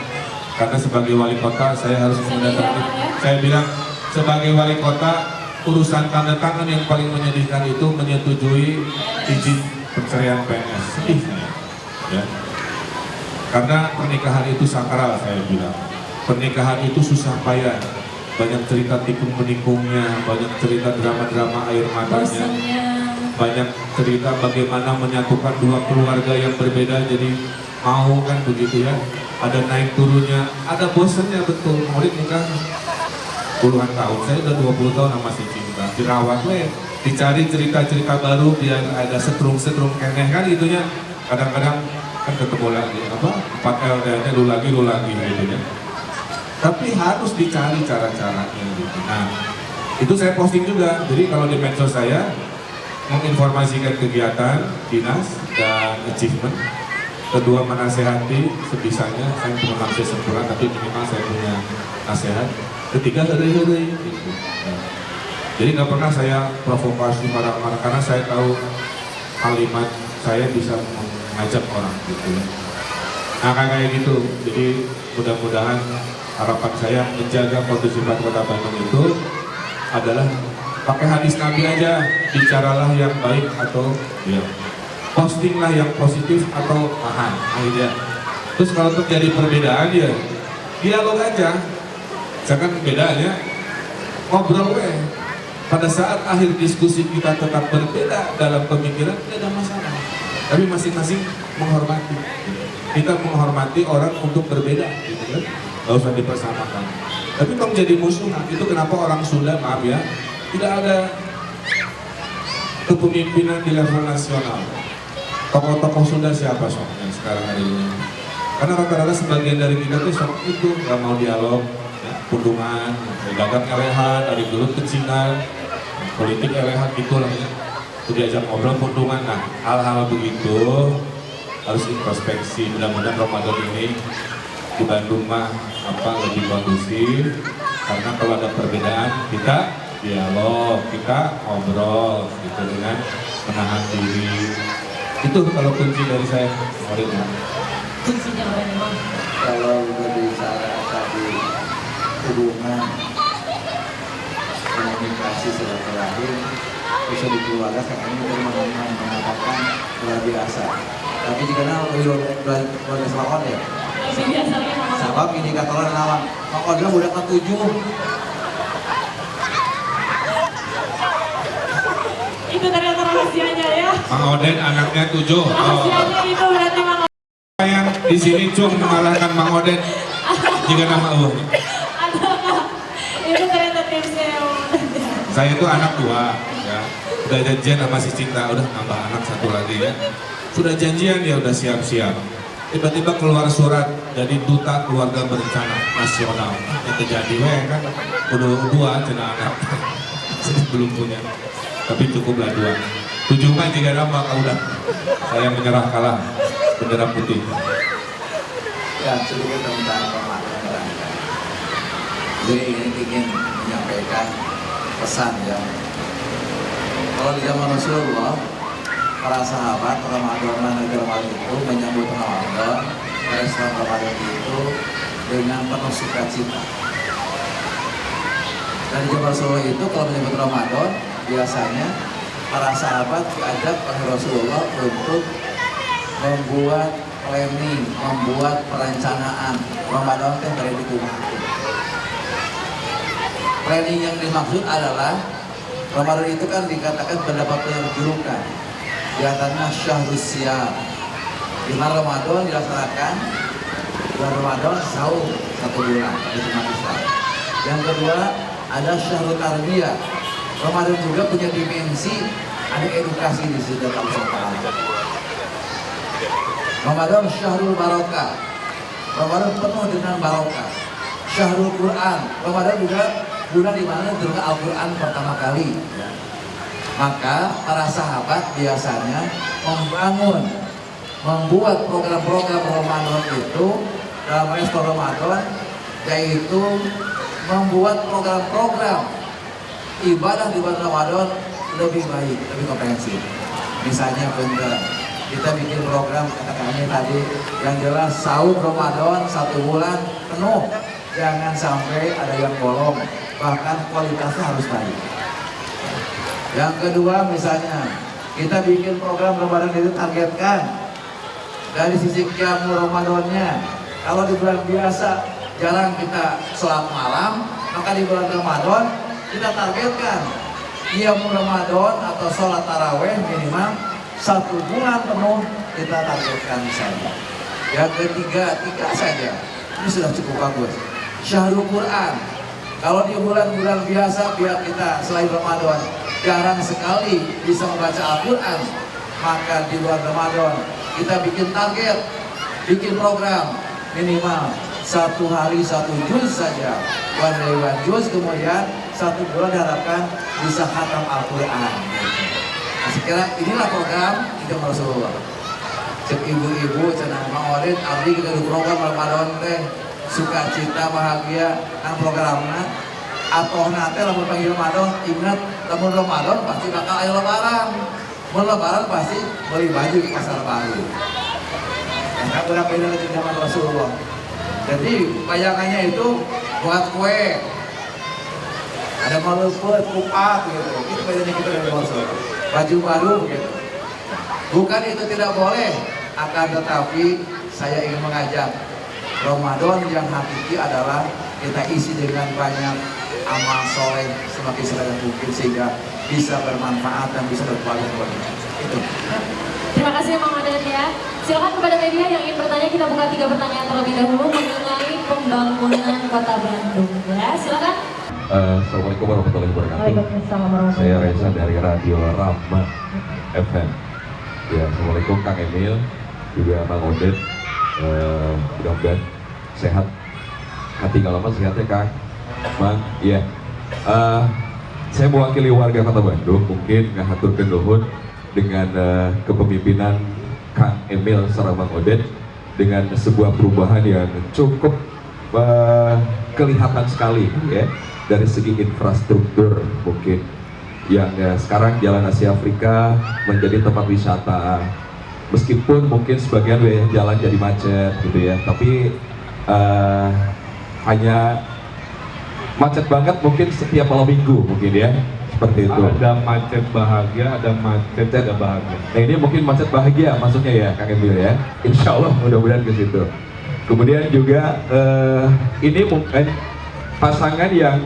Karena sebagai wali kota saya harus mendatangi. Saya bilang sebagai wali kota urusan tanda tangan yang paling menyedihkan itu menyetujui izin perceraian PNS. Sedih saya. Ya. Karena pernikahan itu sakral saya bilang. Pernikahan itu susah payah. banyak cerita tikung menikungnya, banyak cerita drama-drama air matanya, Bosannya. banyak cerita bagaimana menyatukan dua keluarga yang berbeda jadi mau kan begitu ya. Ada naik turunnya, ada bosannya betul. Maulid nikah puluhan tahun, saya udah 20 tahun sama si Cinta. Dirawat weh, dicari cerita-cerita baru biar ada setrum-setrum keneh kan itunya. Kadang-kadang kan ketemu lagi apa 4 LDR-nya lu lagi gitu ya. Tapi harus dicari cara-caranya gitu. Nah, itu saya posting juga. Jadi kalau di medsos saya menginformasikan kegiatan dinas dan achievement. Kedua menasehati sebisanya, saya punya manusia sempurna tapi minimal saya punya nasihat. Ketiga hari-hari gitu. Nah, jadi nggak pernah saya provokasi marah-marah karena saya tahu kalimat saya bisa mengajak orang gitu ya. Nah kayak gitu. Jadi mudah-mudahan harapan saya menjaga kondusifan Kota Bandung itu adalah pakai hadis Nabi aja, bicaralah yang baik atau ya postinglah yang positif atau mahal akhirnya. Terus kalau terjadi perbedaan ya dialog aja. Jangan bedanya ngobrol weh. Pada saat akhir diskusi kita tetap berbeda dalam pemikiran tidak ada masalah. Tapi masing-masing menghormati. Kita menghormati orang untuk berbeda, gitu kan? Gak usah dipersamakan. Tapi kalau jadi musuh, itu kenapa orang Sunda, maaf ya, tidak ada kepemimpinan di level nasional. Tokoh-tokoh Sunda siapa sok yang sekarang ada ini? Karena rata-rata sebagian dari kita tuh sok itu nggak mau dialog, ya, pundungan, dagang elehan, dari dulu kecinan, politik elehan gitulah ya. Itu diajak ngobrol pundungan. Nah, hal-hal begitu harus introspeksi. Mudah-mudahan Ramadan ini di Bandung mah lebih kondusif. Karena kalau ada perbedaan kita dialog, kita ngobrol gitu dengan menahan diri. Itu kalau kunci dari saya, Maulid ya. Kuncinya orang memang. Kalau berbicara tadi hubungan komunikasi silaturahim bisa di keluarga sekarang ini mengatakan luar biasa. Tapi jika keluarga selawat ya, Lebih biasanya mama. sebab indikator lawan makanya udah ke-7. Itu ternyata rahasianya ya. Mang Oden anaknya 7. Rahasianya itu berarti Mang Oden. Yang di sini Cung mengalahkan Mang Oden jika nama Allah. Ada nggak? Itu ternyata tipsnya ya Mang Oden. Saya itu anak 2 ya. Udah janjian sama si Cinta, udah nambah anak 1 lagi ya. Sudah janjian ya udah siap-siap. Tiba-tiba keluar surat dari Duta Keluarga Berencana Nasional. Itu jadi kan udah 2 cina anak. Saya belum punya. Tapi cukuplah 2. 7 mah jika nama udah. Saya menyerah kalah. Bendera putih. Ya, sedikit tentang pemaknaan. Jadi ingin menyampaikan pesan ya. Kalau di zaman Rasulullah, para sahabat Ramadan itu menyambut Ramadan, respon Ramadan itu dengan penuh sukacita. Dan di zaman Rasulullah itu kalau menyambut Ramadan, biasanya para sahabat diajak oleh Rasulullah untuk membuat planning, membuat perencanaan Ramadan yang dari dikumpulkan. Planning yang dimaksud adalah Ramadan itu kan dikatakan pendapat yang julukan di antaranya Syahrus Syam, di mana Ramadan dilaksanakan bulan Ramadan sahur 1 bulan di umat Islam. Yang kedua ada Syahrul Tarbiyah. Ramadan juga punya dimensi ada edukasi di situ dalam Ramadan Syahrul Barokah. Ramadan penuh dengan barokah. Syahrul Quran. Ramadan juga bulan di mana turun Al-Quran pertama kali. Maka para sahabat biasanya membuat program-program Ramadan itu dalam respon Ramadan, yaitu membuat program-program ibadah di bulan Ramadan lebih baik, lebih komprehensif. Misalnya kita bikin program kata kami tadi yang jelas sahur Ramadan 1 bulan penuh, jangan sampai ada yang bolong, bahkan kualitasnya harus baik. Yang kedua misalnya kita bikin program Ramadan itu targetkan dari sisi qiyamul Ramadannya. Kalau di bulan biasa jarang kita sholat malam, Maka di bulan Ramadan kita targetkan qiyamul Ramadan atau sholat taraweh minimal 1 bulan penuh kita targetkan saja. Yang ketiga, 3 saja. Ini sudah cukup bagus. Syahrul Quran. Kalau di bulan-bulan biasa biar kita selain Ramadan jarang sekali bisa membaca Al-Quran, maka di bulan Ramadan kita bikin target, bikin program minimal 1 hari 1 juz saja, 1 day 1 juz, kemudian 1 bulan diharapkan bisa khatam Al-Quran. Nah, sekiranya inilah program hidup Rasulullah. Cek ibu-ibu, cenah maulid, abdi kita di program Ramadan teh sukacita bahagia nang programna atau nanti lamun panggil Ramadan ingat lamun Ramadan pasti bakal aya lebaran. Mun lebaran pasti beli baju di pasar baru. Karena udah beda dengan zaman Rasulullah. Jadi bayangannya itu buat kue, ada malupet, kupat gitu. Itu bedanya kita dengan Rasulullah. Baju baru gitu. Bukan itu tidak boleh, akan tetapi saya ingin mengajak Ramadan yang hakiki adalah kita isi dengan banyak amal soleh semakin sebanyak mungkin sehingga bisa bermanfaat dan bisa berkualitas. Itu. Terima kasih Mang Odet ya. Silakan kepada media yang ingin bertanya, kita buka 3 pertanyaan terlebih dahulu mengenai pembangunan Kota Bandung ya. Silakan. Assalamualaikum warahmatullahi wabarakatuh. Waalaikumsalam warahmatullahi Saya Reza dari Radio Rama FM. Ya, Assalamualaikum Kang Emil, juga Mang Odet. Mudah-mudahan sehat, hati nggak lama sehat ya Kang. Mang, iya. Saya mewakili warga Kota Bandung, mungkin ngahaturkeun nuhun dengan kepemimpinan Kang Emil serta Mang Odet dengan sebuah perubahan yang cukup kelihatan sekali ya dari segi infrastruktur mungkin yang sekarang Jalan Asia Afrika menjadi tempat wisata. Meskipun mungkin sebagian wilayah jalan jadi macet gitu ya, tapi hanya macet banget mungkin setiap malam minggu mungkin ya, seperti itu. Ada macet bahagia, ada macet tidak bahagia. Nah ini mungkin macet bahagia maksudnya ya Kang Emil ya, insya Allah mudah-mudahan ke situ. Kemudian juga ini mungkin pasangan yang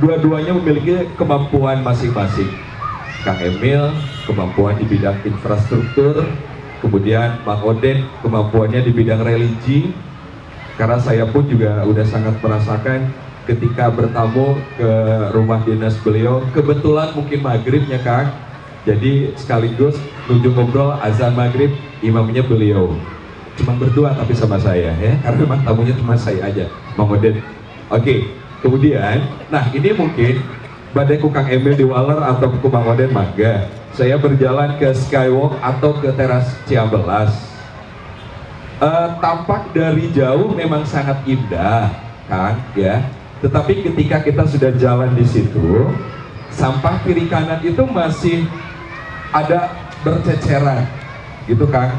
dua-duanya memiliki kemampuan masing-masing. Kang Emil kemampuan di bidang infrastruktur, kemudian Mang Odet kemampuannya di bidang religi. Karena saya pun juga udah sangat merasakan ketika bertamu ke rumah dinas beliau, kebetulan mungkin maghribnya Kang, jadi sekaligus nuju ngobrol azan maghrib, imamnya beliau. Cuma berdua tapi sama saya ya, karena memang tamunya cuma saya aja, Mang Odet. Oke, kemudian, nah ini mungkin badai ku Kang Emil di Waler atau ku Mang Odet mangga saya berjalan ke Skywalk atau ke teras Ciambelas. Tampak dari jauh memang sangat indah Kang ya, tetapi ketika kita sudah jalan di situ, sampah kiri kanan itu masih ada berceceran gitu Kang.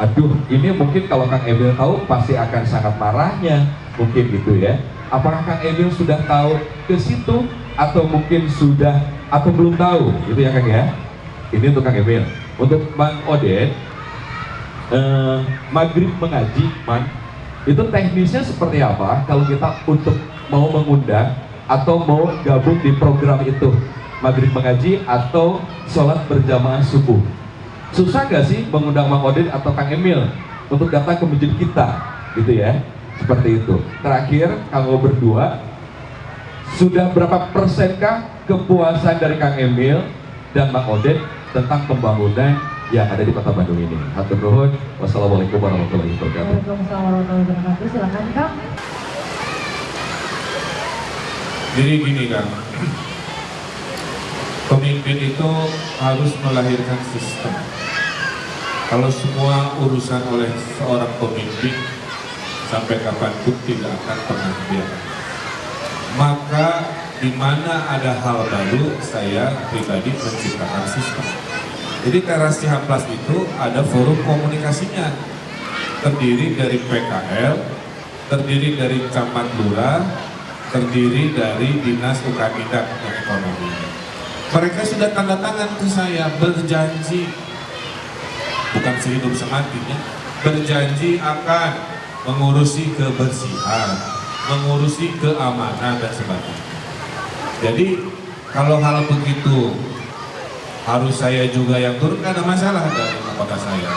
Aduh, ini mungkin kalau Kang Emil tahu pasti akan sangat marahnya mungkin gitu ya. Apakah Kang Emil sudah tahu ke situ atau mungkin sudah atau belum tahu gitu ya Kang ya? Ini untuk Kang Emil. Untuk Mang Odet, maghrib mengaji, Mang, itu teknisnya seperti apa kalau kita untuk mau mengundang atau mau gabung di program itu, maghrib mengaji atau sholat berjamaah subuh? Susah gak sih mengundang Mang Odet atau Kang Emil untuk datang ke masjid kita gitu ya? Seperti itu. Terakhir, kalau berdua sudah berapa persenkah kepuasan dari Kang Emil dan Mang Odet tentang pembangunan yang ada di Kota Bandung ini? Hatur nuhun. Wassalamualaikum warahmatullahi wabarakatuh. Waalaikumsalam warahmatullahi wabarakatuh. Silakan Kang. Jadi gini Kang, pemimpin itu harus melahirkan sistem. Kalau semua urusan oleh seorang pemimpin sampai kapanpun tidak akan pernah biasa. Maka di mana ada hal baru, saya pribadi menciptakan sistem. Jadi teras Cihampelas itu ada forum komunikasinya, terdiri dari PKL, terdiri dari camat lurah, terdiri dari dinas UKM dan ekonomi. Mereka sudah tanda tangan ke saya, berjanji, bukan sehidup sematinya, berjanji akan mengurusi kebersihan, mengurusi keamanan dan sebagainya. Jadi kalau hal begitu harus saya juga yang turun, nggak ada masalah dari kota saya.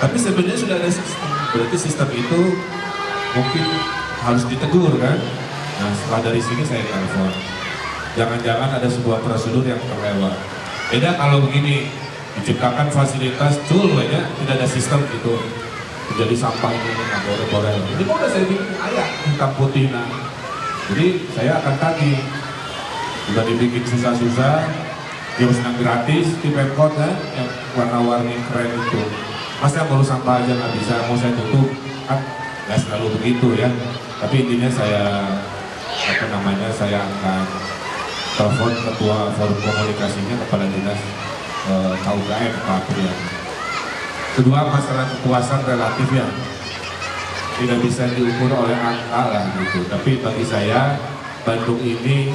Tapi sebenarnya sudah ada sistem, berarti sistem itu mungkin harus ditegur kan. Nah setelah dari sini saya telepon, jangan-jangan ada sebuah prosedur yang terlewat. Beda kalau begini, diciptakan fasilitas tool ya, tidak ada sistem gitu. Jadi sampah ini nggak boleh. Ini kok udah saya bikin ayat hitam putih nah. Jadi saya akan tagih. Udah dibikin susah-susah, dia senang gratis di Pemkot kan, yang warna-warni keren itu. Masa baru sampah aja nggak bisa, mau saya tutup kan nggak selalu begitu ya. Tapi intinya saya saya akan telepon ketua forum komunikasinya kepada dinas KUKM Pak Priyan. Kedua, masalah kepuasan relatif ya, tidak bisa diukur oleh angka lah gitu. Tapi bagi saya Bandung ini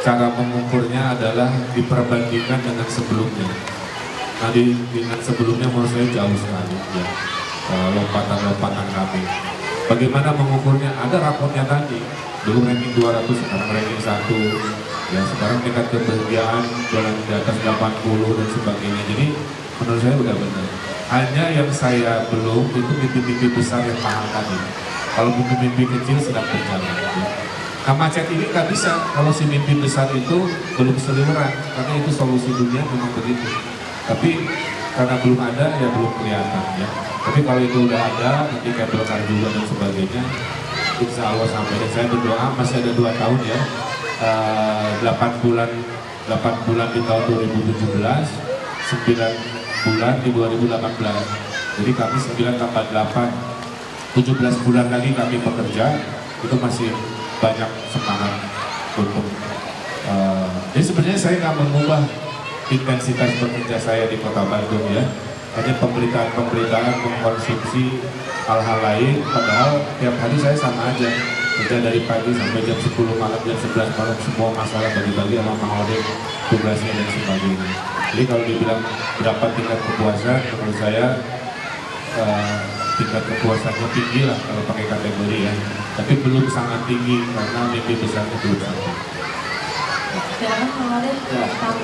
cara mengukurnya adalah diperbandingkan dengan sebelumnya. Nah dengan sebelumnya menurut saya jauh sekali ya, lompatan-lompatan kami. Bagaimana mengukurnya? Ada rapornya tadi. Dulu ranking 200, sekarang ranking 1. Ya sekarang tingkat kebahagiaan jalan di atas 80 dan sebagainya. Jadi menurut saya udah benar. Hanya yang saya belum itu mimpi-mimpi besar yang mahal tadi. Kalau mimpi-mimpi kecil sedang berjalan. Ya. Nah macet ini nggak bisa kalau si mimpi besar itu belum seliweran, karena itu solusi dunia memang begitu. Tapi karena belum ada ya belum kelihatan ya. Tapi kalau itu udah ada, nanti kabel kar juga dan sebagainya, insya Allah sampai. Dan saya berdoa masih ada 2 tahun ya, 8 bulan di tahun 2017, 9 bulan di 2018. Jadi kami 9 tambah 8, 17 bulan lagi kami bekerja, itu masih banyak semangat untuk jadi sebenarnya saya nggak mengubah intensitas bekerja saya di Kota Bandung ya, hanya pemberitaan mengkonsumsi hal-hal lain, padahal tiap hari saya sama aja kerja dari pagi sampai jam 10 malam, jam 11 malam, semua masalah bagi-bagi sama Mahodek, tugasnya dan sebagainya. Jadi kalau dibilang berapa tingkat kepuasan, menurut saya tingkat kepuasannya tinggi lah kalau pakai kategori ya, tapi belum sangat tinggi karena mimpi besarnya belum sampai. Silakan Mahodek tentang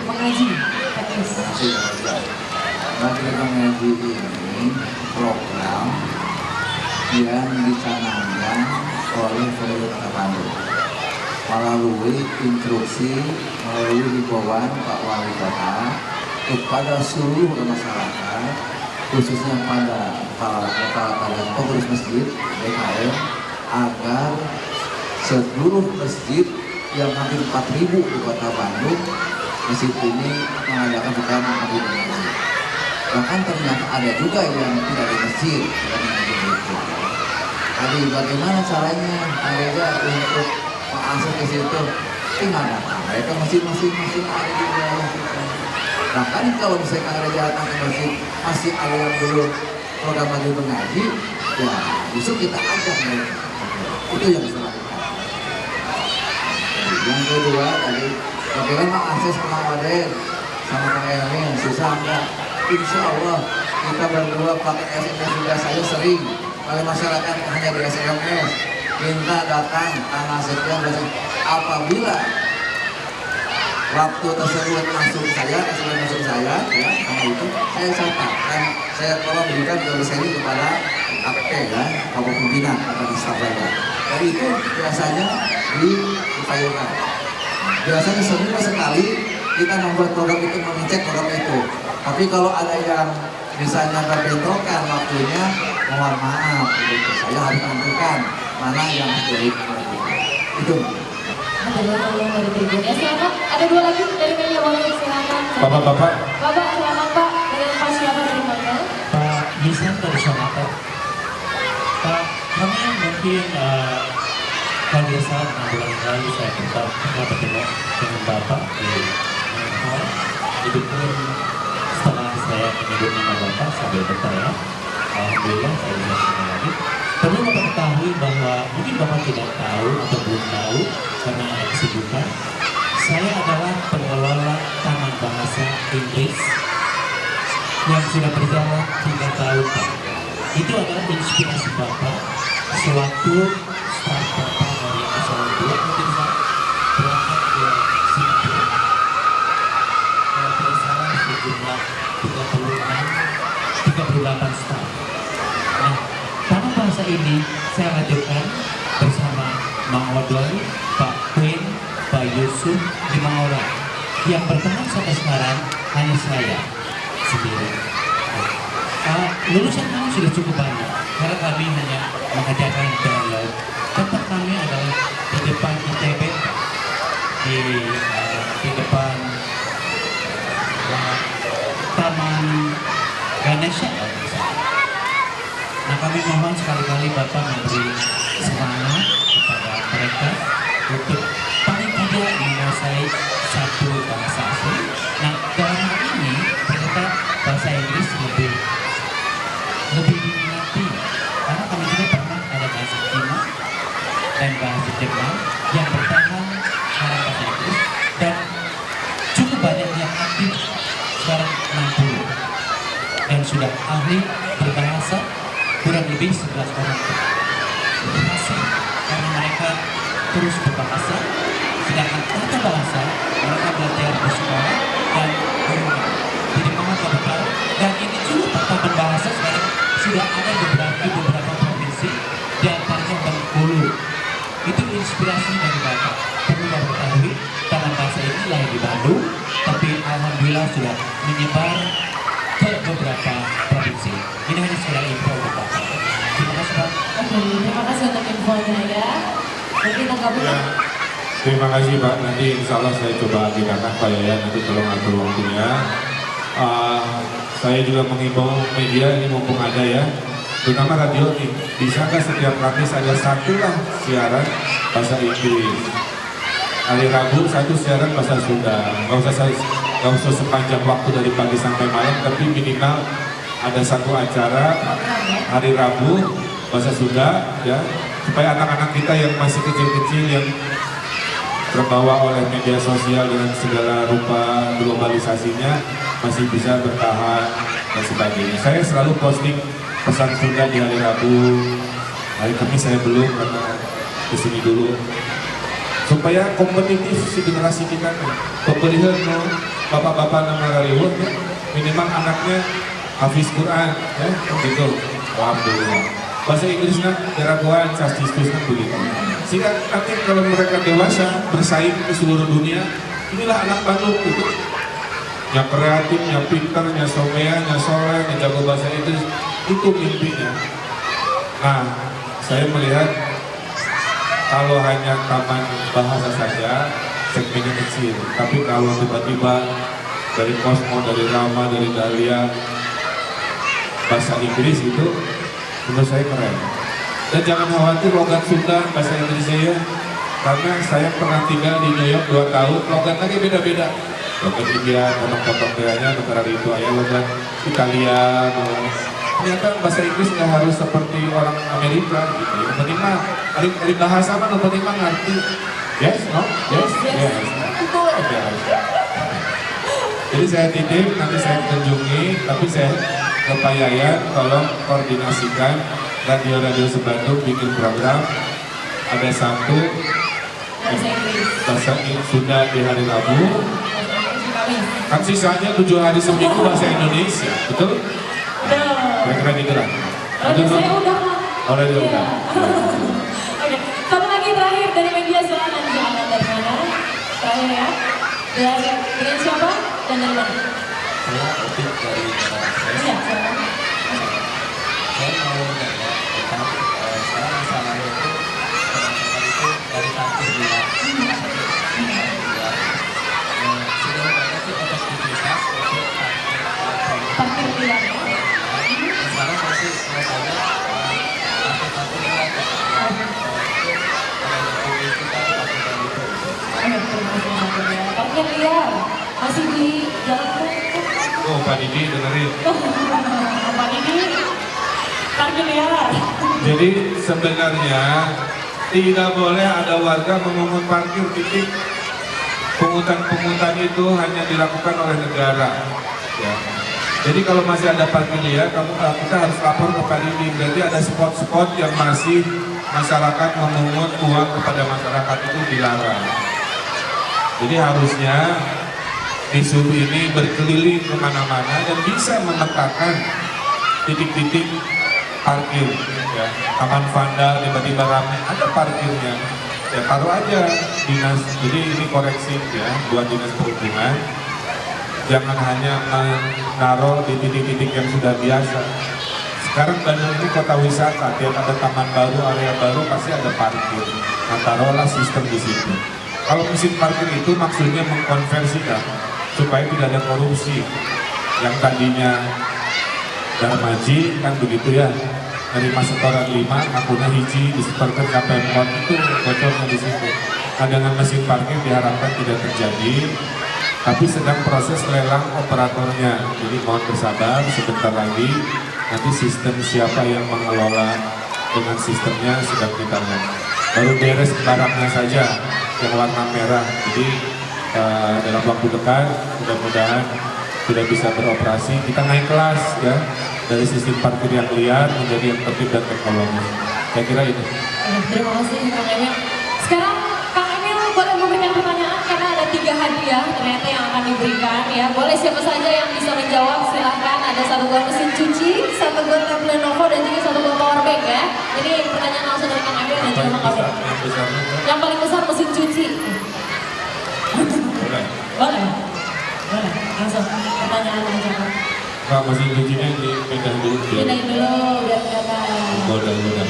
mengaji teknis. Maghrib mengaji ini program yang dicanangkan oleh Pemerintah Kota Bandung melalui instruksi, melalui himbauan Pak Wali Kota kepada seluruh masyarakat, khususnya pada pengurus masjid DKM, agar seluruh masjid yang hampir 4.000 di Kota Bandung, masjid ini mengadakan program maghrib mengaji. Bahkan ternyata ada juga yang tidak di masjid, tidak mengaji itu. Jadi bagaimana caranya mereka untuk mengakses ke situ? Tinggal datang mereka masing-masing ada di wilayah kita. Bahkan kalau misalkan ada datang ke masjid masih ada yang belum program maghrib mengaji, ya justru kita ajak mereka. Itu yang bisa lakukan. Yang kedua tadi, bagaimana akses ke Mawadel sama Kang Emil, susah enggak? Insya Allah kita berdua pakai SMS juga, saya sering oleh masyarakat hanya di SMS minta datang tanggal sekian. Apabila waktu tersebut masuk saya, SMS masuk saya ya, karena itu saya catat dan saya tolong berikan dosen kepada APT ya, Bapak Pimpinan atau staf saya. Dari itu biasanya diupayakan. Biasanya seminggu sekali kita membuat program itu, mengecek program itu. Tapi kalau ada yang misalnya berbentrokan waktunya, mohon maaf, gitu. Saya harus menentukan mana yang harus itu. Ada 2 tolong dari tribunnya, silakan. Ada 2 lagi dari media, boleh silakan. Bapak-bapak. Bapak silakan Pak, dengan Pak siapa dari hotel? Pak Nisan dari Sonata. Pak, kami mungkin pada saat 6 bulan lalu saya pernah bertemu dengan Bapak di hall. Itu pun setelah saya menyebut nama Bapak sambil bertanya, alhamdulillah saya bisa lagi. Perlu Bapak ketahui bahwa mungkin Bapak tidak tahu atau belum tahu karena ada kesibukan. Saya adalah pengelola Taman Bahasa Inggris yang sudah berjalan 3 tahun. Itu adalah inspirasi Bapak sewaktu startup 38 staff. Nah, tanah bahasa ini saya lanjutkan bersama Mang Odoy, Pak Queen, Pak Yusuf, 5 orang. Yang bertahan sampai sekarang hanya saya sendiri. Lulusan kami sudah cukup banyak karena kami hanya mengajarkan dialog. Tempat kami adalah di depan ITB, di depan Taman Ganesha. Nah, kami mohon sekali-kali Bapak memberi semangat kepada mereka untuk paling tidak menguasai satu bahasa asing. Nah, dalam hal ini ternyata bahasa Inggris lebih diminati karena kami juga pernah ada bahasa Cina dan bahasa Jepang yang bertahan sekarang bahasa Inggris dan cukup banyak yang aktif sekarang 60 dan sudah ahli berbahasa kurang lebih 11 orang berhasil karena mereka terus berbahasa, sedangkan tata bahasa mereka belajar di sekolah dan di rumah. Jadi mohon Bapak, dan ini juga pertaban bahasa sekarang sudah ada di beberapa provinsi, di antaranya Bengkulu. Itu inspirasi dari Bapak. Perlu Bapak ketahui, taman bahasa ini lahir di Bandung, tapi alhamdulillah sudah menyebar ke beberapa provinsi. Ini hanya sekedar info Bapak. Terima kasih Pak. Oke, terima kasih untuk infonya ya. Mungkin tanggapan Ya, terima kasih Pak. Nanti insya Allah saya coba agendakan Pak Yayan, nanti tolong atur waktunya. Saya juga mengimbau media ini mumpung ada ya, terutama radio nih, bisakah setiap Kamis ada satu lah siaran bahasa Inggris. Hari Rabu satu siaran bahasa Sunda. Nggak usah sepanjang waktu dari pagi sampai malam, tapi minimal ada satu acara hari Rabu bahasa Sunda ya, supaya anak-anak kita yang masih kecil-kecil yang terbawa oleh media sosial dengan segala rupa globalisasinya masih bisa bertahan dan sebagainya. Saya selalu posting pesan Sunda di hari Rabu, hari Kamis saya belum karena kesini dulu, supaya kompetitif si generasi kita nih. Pembelian no, bapak-bapak nama Rariwon ya, minimal anaknya hafiz Quran ya, gitu. Alhamdulillah. Bahasa Inggrisnya jaragoan, sastistusnya begitu. Sehingga nanti kalau mereka dewasa bersaing ke seluruh dunia, inilah anak Bandung itu. Yang kreatif, yang pintar, yang somean, yang soleh, yang jago bahasa Inggris, itu mimpinya. Nah, saya melihat kalau hanya taman bahasa saja, segmennya kecil. Tapi kalau tiba-tiba dari Cosmo, dari Rama, dari Dahlia, bahasa Inggris itu menurut saya keren. Dan jangan khawatir logat Sunda, bahasa Inggris saya, karena saya pernah tinggal di New York 2 tahun, logatnya beda-beda. Logat India, potong-potong gayanya, negara itu ayah logat Italia. Ternyata bahasa Inggris nggak harus seperti orang Amerika gitu. Yang penting mah, dari bahasa mah yang penting mah ngerti. Yes, no? Yes, yes. Itu aja. Jadi saya titip, nanti saya kunjungi, tapi saya ke Pak Yayan, tolong koordinasikan radio-radio sebandung bikin program. Ada satu bahasa Sunda di hari Rabu. Kan sisanya 7 hari seminggu bahasa Indonesia, betul? Kira-kira gitu lah. Saya udah. Udah. Oke, satu lagi terakhir dari media, silakan jangan dari mana? Terakhir ya. Dengan siapa dan dari mana? Saya Opik dari Barat. Iya, silakan. Saya mau nanya tentang sekarang masalahnya itu teman-teman itu dari parkir liar. Sejauh mana sih efektivitas untuk Parkir liar ya. sekarang masih banyak parkir liar. Parkir liar masih di jalan. Oh, Pak Didi dengerin. Pak Didi, parkir liar. Jadi sebenarnya tidak boleh ada warga memungut parkir, titik. Pungutan-pungutan itu hanya dilakukan oleh negara. Ya. Jadi kalau masih ada parkir liar, kita harus lapor ke Pak Didi. Berarti ada spot-spot yang masih masyarakat memungut uang kepada masyarakat itu dilarang. Jadi harusnya isu ini berkeliling kemana-mana dan bisa memetakan titik-titik parkir, ya. Taman Vanda tiba-tiba ramai, ada parkirnya. Ya taruh aja dinas. Jadi ini koreksi ya buat dinas perhubungan. Jangan hanya menaruh di titik-titik yang sudah biasa. Sekarang Bandung ini kota wisata, tiap ada taman baru, area baru pasti ada parkir. Nah, taruhlah sistem di situ. Kalau mesin parkir itu maksudnya mengkonversikan supaya tidak ada korupsi. Yang tadinya Darmaji kan begitu ya, nerima setoran 5, akunya hiji disetorkan ke Pemkot, itu bocornya di situ. Nah, dengan mesin parkir diharapkan tidak terjadi, tapi sedang proses lelang operatornya. Jadi mohon bersabar, sebentar lagi nanti sistem siapa yang mengelola dengan sistemnya sedang kita lihat. Baru beres barangnya saja yang warna merah. Jadi dalam waktu dekat mudah-mudahan sudah bisa beroperasi. Kita naik kelas ya dari sistem parkir yang liar menjadi yang tertib dan teknologis. Saya kira itu. Terima kasih Kang Emil. Sekarang Kang Emil boleh memberikan pertanyaan karena ada 3 hadiah ternyata yang akan diberikan ya. Boleh siapa saja yang bisa menjawab silahkan. Ada 1 buah mesin cuci, 1 buah tablet Lenovo dan juga 1 buah power bank ya. Ini pertanyaan langsung dari Kang Emil dan juga Kang Abel. Yang paling besar mesin cuci. Boleh. Boleh. Boleh. Langsung pertanyaan aja. Pak, mesin cucinya dipindah dulu biar Pindahin dulu biar kelihatan. goda-goda.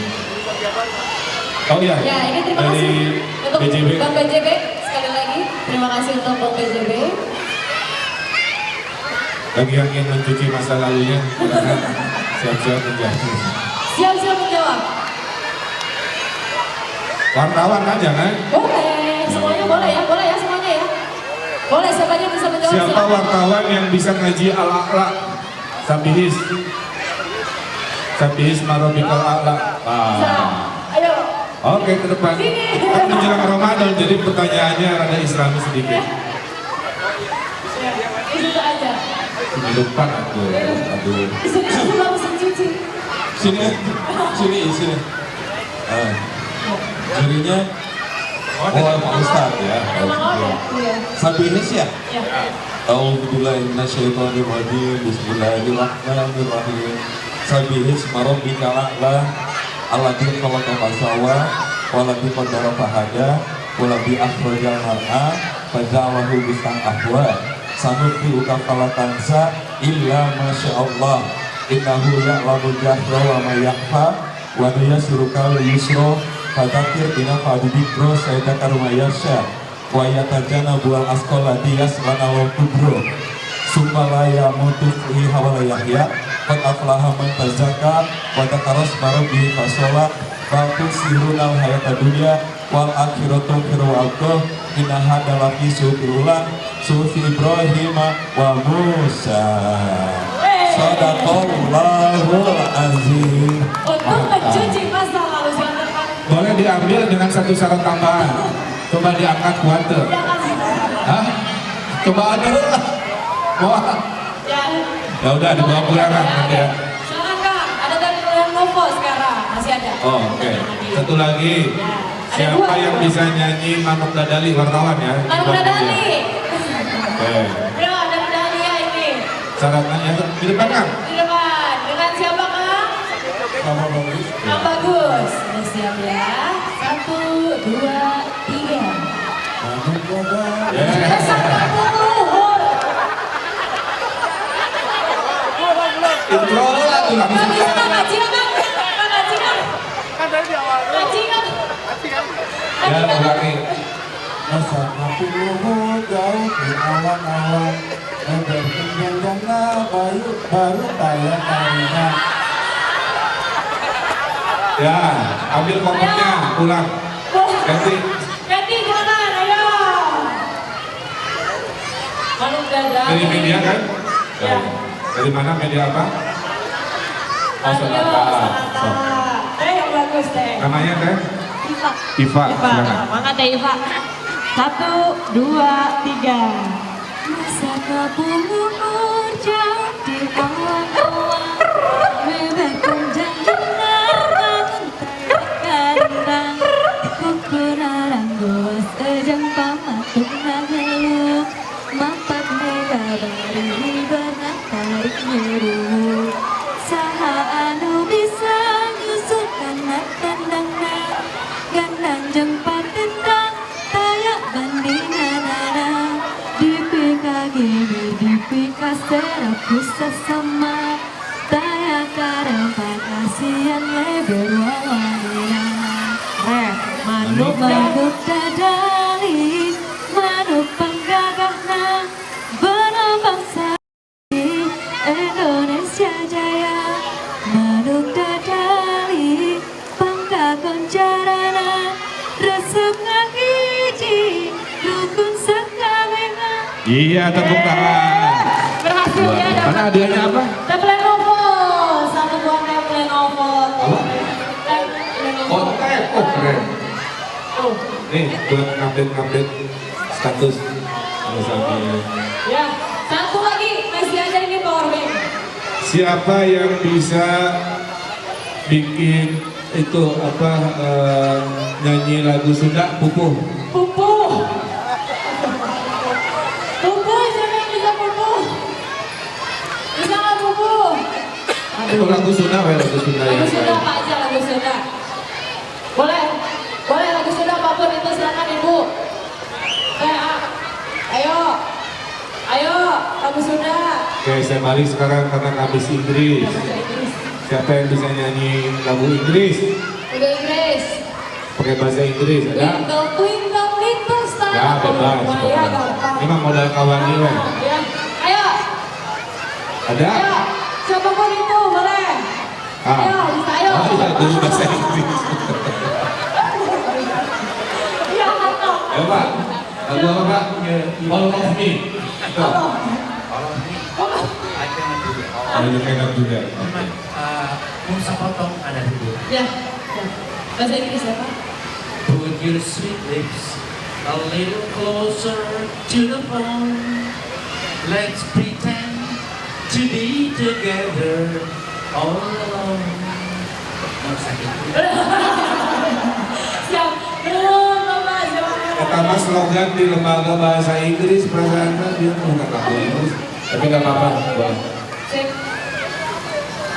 Oh iya, Ya, ini terima dari kasih untuk BJB. Bang BJB sekali lagi. Terima kasih untuk Bang BJB. Bagi yang ingin mencuci masa lalunya, silakan siap-siap menjawab. Siap-siap menjawab. Wartawan aja kan? Boleh, semuanya boleh ya semuanya ya. Boleh, siapa aja bisa menjawab. Siapa silakan. wartawan yang bisa ngaji al-a'la? Sabihis. Sabihis marobikal a'la. Ayo. Oke, ke depan. Sini. Kan menjelang Ramadan, jadi pertanyaannya ada Islami sedikit. Ya, di situ aja. Di depan aku. Aduh. Di sini sebelah mesin cuci. Sini. Jurinya Pak Ustadz ya. Memang ada. Iya. Sabihis ya? Ya. A'udzubillahiminasyaitonirrajim. Bismillahirrahmanirrahim. Sabihis marabbikal a'la alladzi khalaqa fasawwa waladzi qaddara fahada waladzi akhrajal mar'a faja'alahu bisan ahwa sanuqti'uka fala tansa illa masyaallah innahu ya'lamul jahra wa ma yakhfa wa nuyassiruka lil yusra fadzakir bina fadzikra sayyidaka rumayasya wa yatajanabu al asqalati yasbana wa kubro sumpalaya mutu fihi hawala yahya qad aflaha man tazakka wa takaras marabihi fasola batu sirunal hayata dunia wal akhiratu khairu wa abqah inna hada lafi sufirulan sufi Ibrahim wa Musa sadaqallahul azim. Untuk mencuci masa lalu silakan. Boleh diambil dengan 1 syarat tambahan. Coba diangkat kuat. Hah? Coba dulu lah. Mau? Ya udah dibawa pulang nanti ya. Silakan Kak, ada dari Lenovo sekarang masih ada. Oh, oke. Satu lagi. Siapa yang bisa nyanyi Manuk Dadali wartawan ya? Manuk Dadali. Oke. Ya, dari Dali ya ini. Syaratnya di depan kan? Di depan. Dengan siapa Kak? Sama bagus. Yang bagus. Sudah siap ya. 1, 2, 3. Ya. Intro lagu Nggak langsung. bisa Kak ngaji Kak. Kak ngaji Kak. Kan dari di awal dulu. Ngaji Kak. Ya, ulangi. Masa aku jauh di awan-awan berkenyang jana baru tayang karina. Ya, ambil kopernya, pulang. Ganti. Ganti jangan, ayo. Manuk Dadali. Dari media kan? Ya. Dari mana media apa? Oh, Ayo, Sonata. Sonata. Yang bagus deh. Namanya teh? Iva. Iva. Iva, Silakan. mangkat ya Iva. 1, 2, 3. Masa kabur jauh di awan-awan, bebekkan janjinya bangun kandang, kukurarang goas ejang pamatung nagelu, mapat mega bari benak tarik nyeru, saha bisa sama taya karempat kasihan lebar wawanina manuk dadali manuk penggagahna berlambang sari Indonesia Jaya manuk dadali pangka koncarana resep ngahiji rukun sekawena. Iya, tepuk tangan. Berhasil ya. Mana hadiahnya apa? Tablet Lenovo, satu buah tablet Lenovo. Apa? Oh, tab. Oh, keren. Oh, Nih, buat update status misalnya. ya. Satu lagi masih ada ini power bank. Siapa yang bisa bikin itu apa nyanyi lagu Sunda Pupuh? Pupuh. Pupuh, siapa yang bisa pupuh? Bisa nggak pupuh? Itu lagu Sunda, lagu Sunda Lagu yang Sunda apa aja lagu Sunda? Boleh, boleh lagu Sunda apapun itu silakan ibu. Ayo, ayo lagu Sunda. Oke, saya balik sekarang karena habis Inggris. Siapa yang bisa nyanyi lagu Inggris? Udah Inggris. Pakai bahasa Inggris ada? Twinkle twinkle little star. Ya, bebas. Wah, ya, gampang. Ini mah modal kawan nih, weh. Ya. Ayo, Ada? ayo. Siapapun itu boleh. Ayo, bisa ayo. Oh, iya, dulu bahasa Inggris. Iya, mantap. Ya, Pak. Lagu apa, Pak? All of Me. Tuh. Ada enak juga. Musa potong ada dulu. Ya. Bahasa Inggris ya, Pak? Put your sweet lips a little closer to the phone. Let's pretend to be together all alone. Nggak usah gitu. Siap. Belum, Bapak. Silakan. Pertama slogan di lembaga bahasa Inggris, perasaan dia mau nggak tahu Inggris. Tapi nggak apa-apa. Boleh. Sip.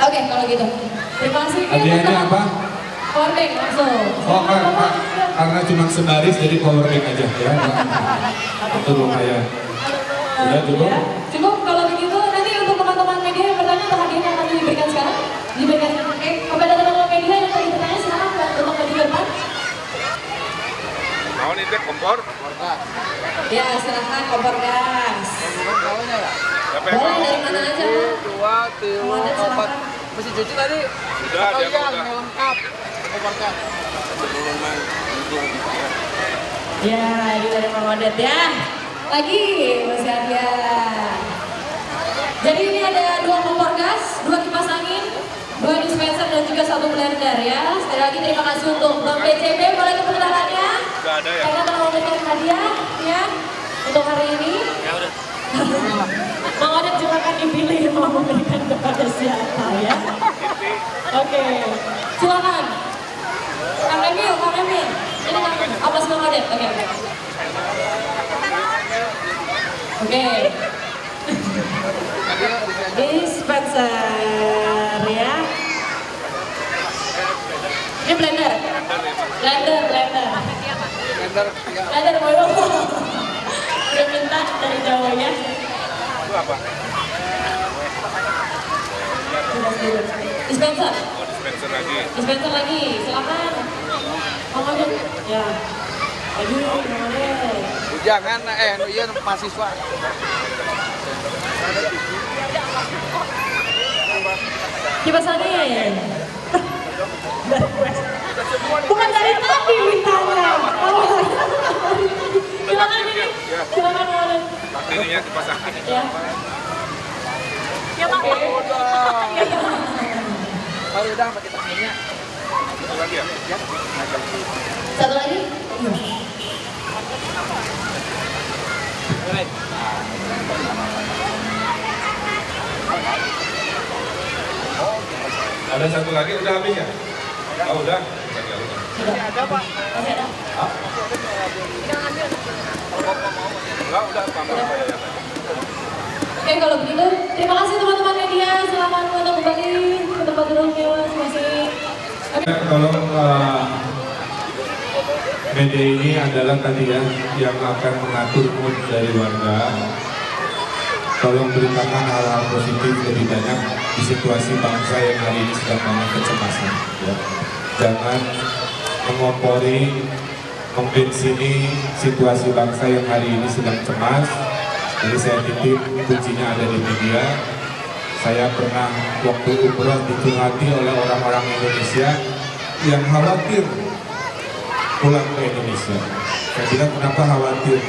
Oke, kalau gitu. Terima kasih. Hadiahnya apa? Power bank langsung. Oh, karena cuma sebaris jadi power bank aja ya. Itu lumayan. Udah cukup? Ya, cukup kalau begitu nanti untuk teman-teman media yang bertanya atau hadiah yang akan diberikan sekarang diberikan kepada teman-teman media yang tadi bertanya silakan untuk maju ke depan. Mau nih dek kompor? Ya silahkan kompor gas. Boleh dari mana aja. 2, 3, 4. Mesti cuci tadi. Sudah, dia udah. lengkap. Kompornya. Ya ini dari Mang Odet ya. Lagi masih hadiah. Jadi ini ada 2 kompor gas, 2 kipas angin, 2 dispenser dan juga 1 blender ya. Sekali lagi terima kasih untuk Bang PCB, boleh tepuk tangannya. Sudah ada ya? Karena telah memberikan hadiah ya untuk hari ini. Ya udah. Mang Odet juga akan dipilih mau memberikan kepada siapa ya. Oke, silakan. Kang Emil, Kang Emil. Ini Kang Abbas Mang Odet. Oke. Oke. Dispenser ya. Ini blender. Blender. Blender boyo. Udah minta dari Jawa ya. Itu apa? Dispenser. Oh, dispenser lagi. Dispenser lagi. Silakan. Mang Odet. Ya. Aduh, Mang Odet. Jangan iya mahasiswa. Kipas angin. Bukan dari tadi mintanya. Silakan ini. Silakan Mang Odet. Ininya dipasang. Ya. Ya Pak. Baru udah pakai tangannya. Satu lagi ya? Satu lagi? Ada satu lagi, udah habis ya? Oh, udah. Sudah. Ada Pak. Masih ada? Enggak, udah tambah apa ya? Oke kalau begitu, terima kasih teman-teman media. Selamat untuk kembali ke tempat duduknya masing-masing. Kalau media ini adalah tadi ya yang akan mengatur mood dari warga. tolong beritakan hal-hal positif lebih banyak di situasi bangsa yang hari ini sedang banyak kecemasan. Ya. Jangan mengompori, membensini situasi bangsa yang hari ini sedang cemas. Jadi saya titip kuncinya ada di media. Saya pernah waktu umroh dicurhati oleh orang-orang Indonesia yang khawatir pulang ke Indonesia. Saya bilang kenapa khawatir?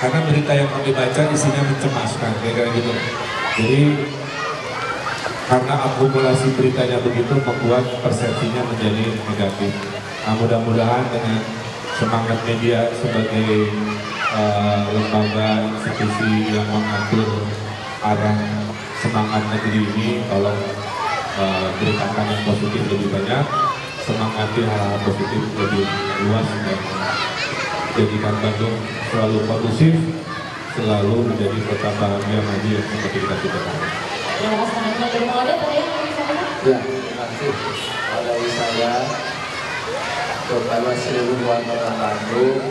Karena berita yang kami baca isinya mencemaskan, kayak gitu. Jadi karena akumulasi beritanya begitu membuat persepsinya menjadi negatif. Nah, mudah-mudahan dengan semangat media sebagai lembaga institusi yang mengatur arah semangat negeri ini, tolong beritakan yang positif lebih banyak, semangati hal-hal positif lebih luas dan jadikan Bandung selalu kondusif, selalu menjadi kota bahagia maju yang seperti kita cita-citakan. Terima kasih Kang Emil. Mau ada tadi yang mau disampaikan? Ya, terima kasih. Dari saya kepada seluruh warga Bandung,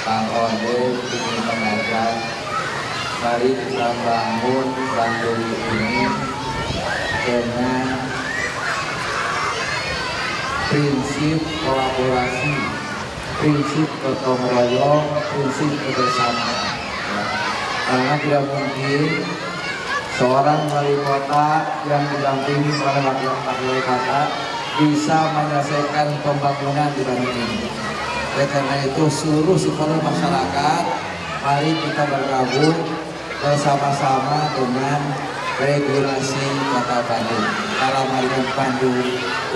Kang Ode ingin mengajak, mari kita bangun Bandung ini dengan prinsip kolaborasi, prinsip gotong royong, prinsip kebersamaan. Ya. Karena tidak mungkin seorang wali kota yang didampingi oleh wakil wali kota bisa menyelesaikan pembangunan di Bandung ini. Oleh karena itu seluruh stakeholder masyarakat, mari kita bergabung bersama-sama dengan regulasi Kota Bandung. Dalam hal ini Bandung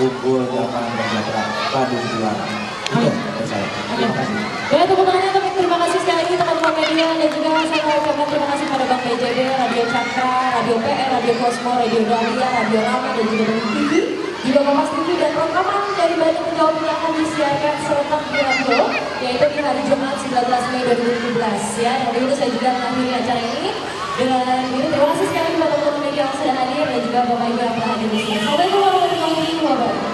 unggul, nyaman, dan sejahtera. Bandung juara. Itu dari saya. Terima kasih. Boleh tepuk tangannya untuk terima kasih sekali lagi teman-teman media, dan juga saya mau ucapkan terima kasih pada Bank BJB, Radio Cakra, Radio PR, Radio Cosmo, Radio Dahlia, Radio Rama, dan juga Bandung TV, juga Kompas TV, dan rekaman dari Bandung Jawa yang akan disiarkan serentak di radio, yaitu di hari Jumat 19 Mei 2017. Ya, dan itu saya juga mengakhiri acara ini dengan ini. Terima kasih sekali kepada teman-teman media yang sudah hadir dan juga Bapak Ibu yang telah hadir di sini. Assalamualaikum warahmatullahi wabarakatuh.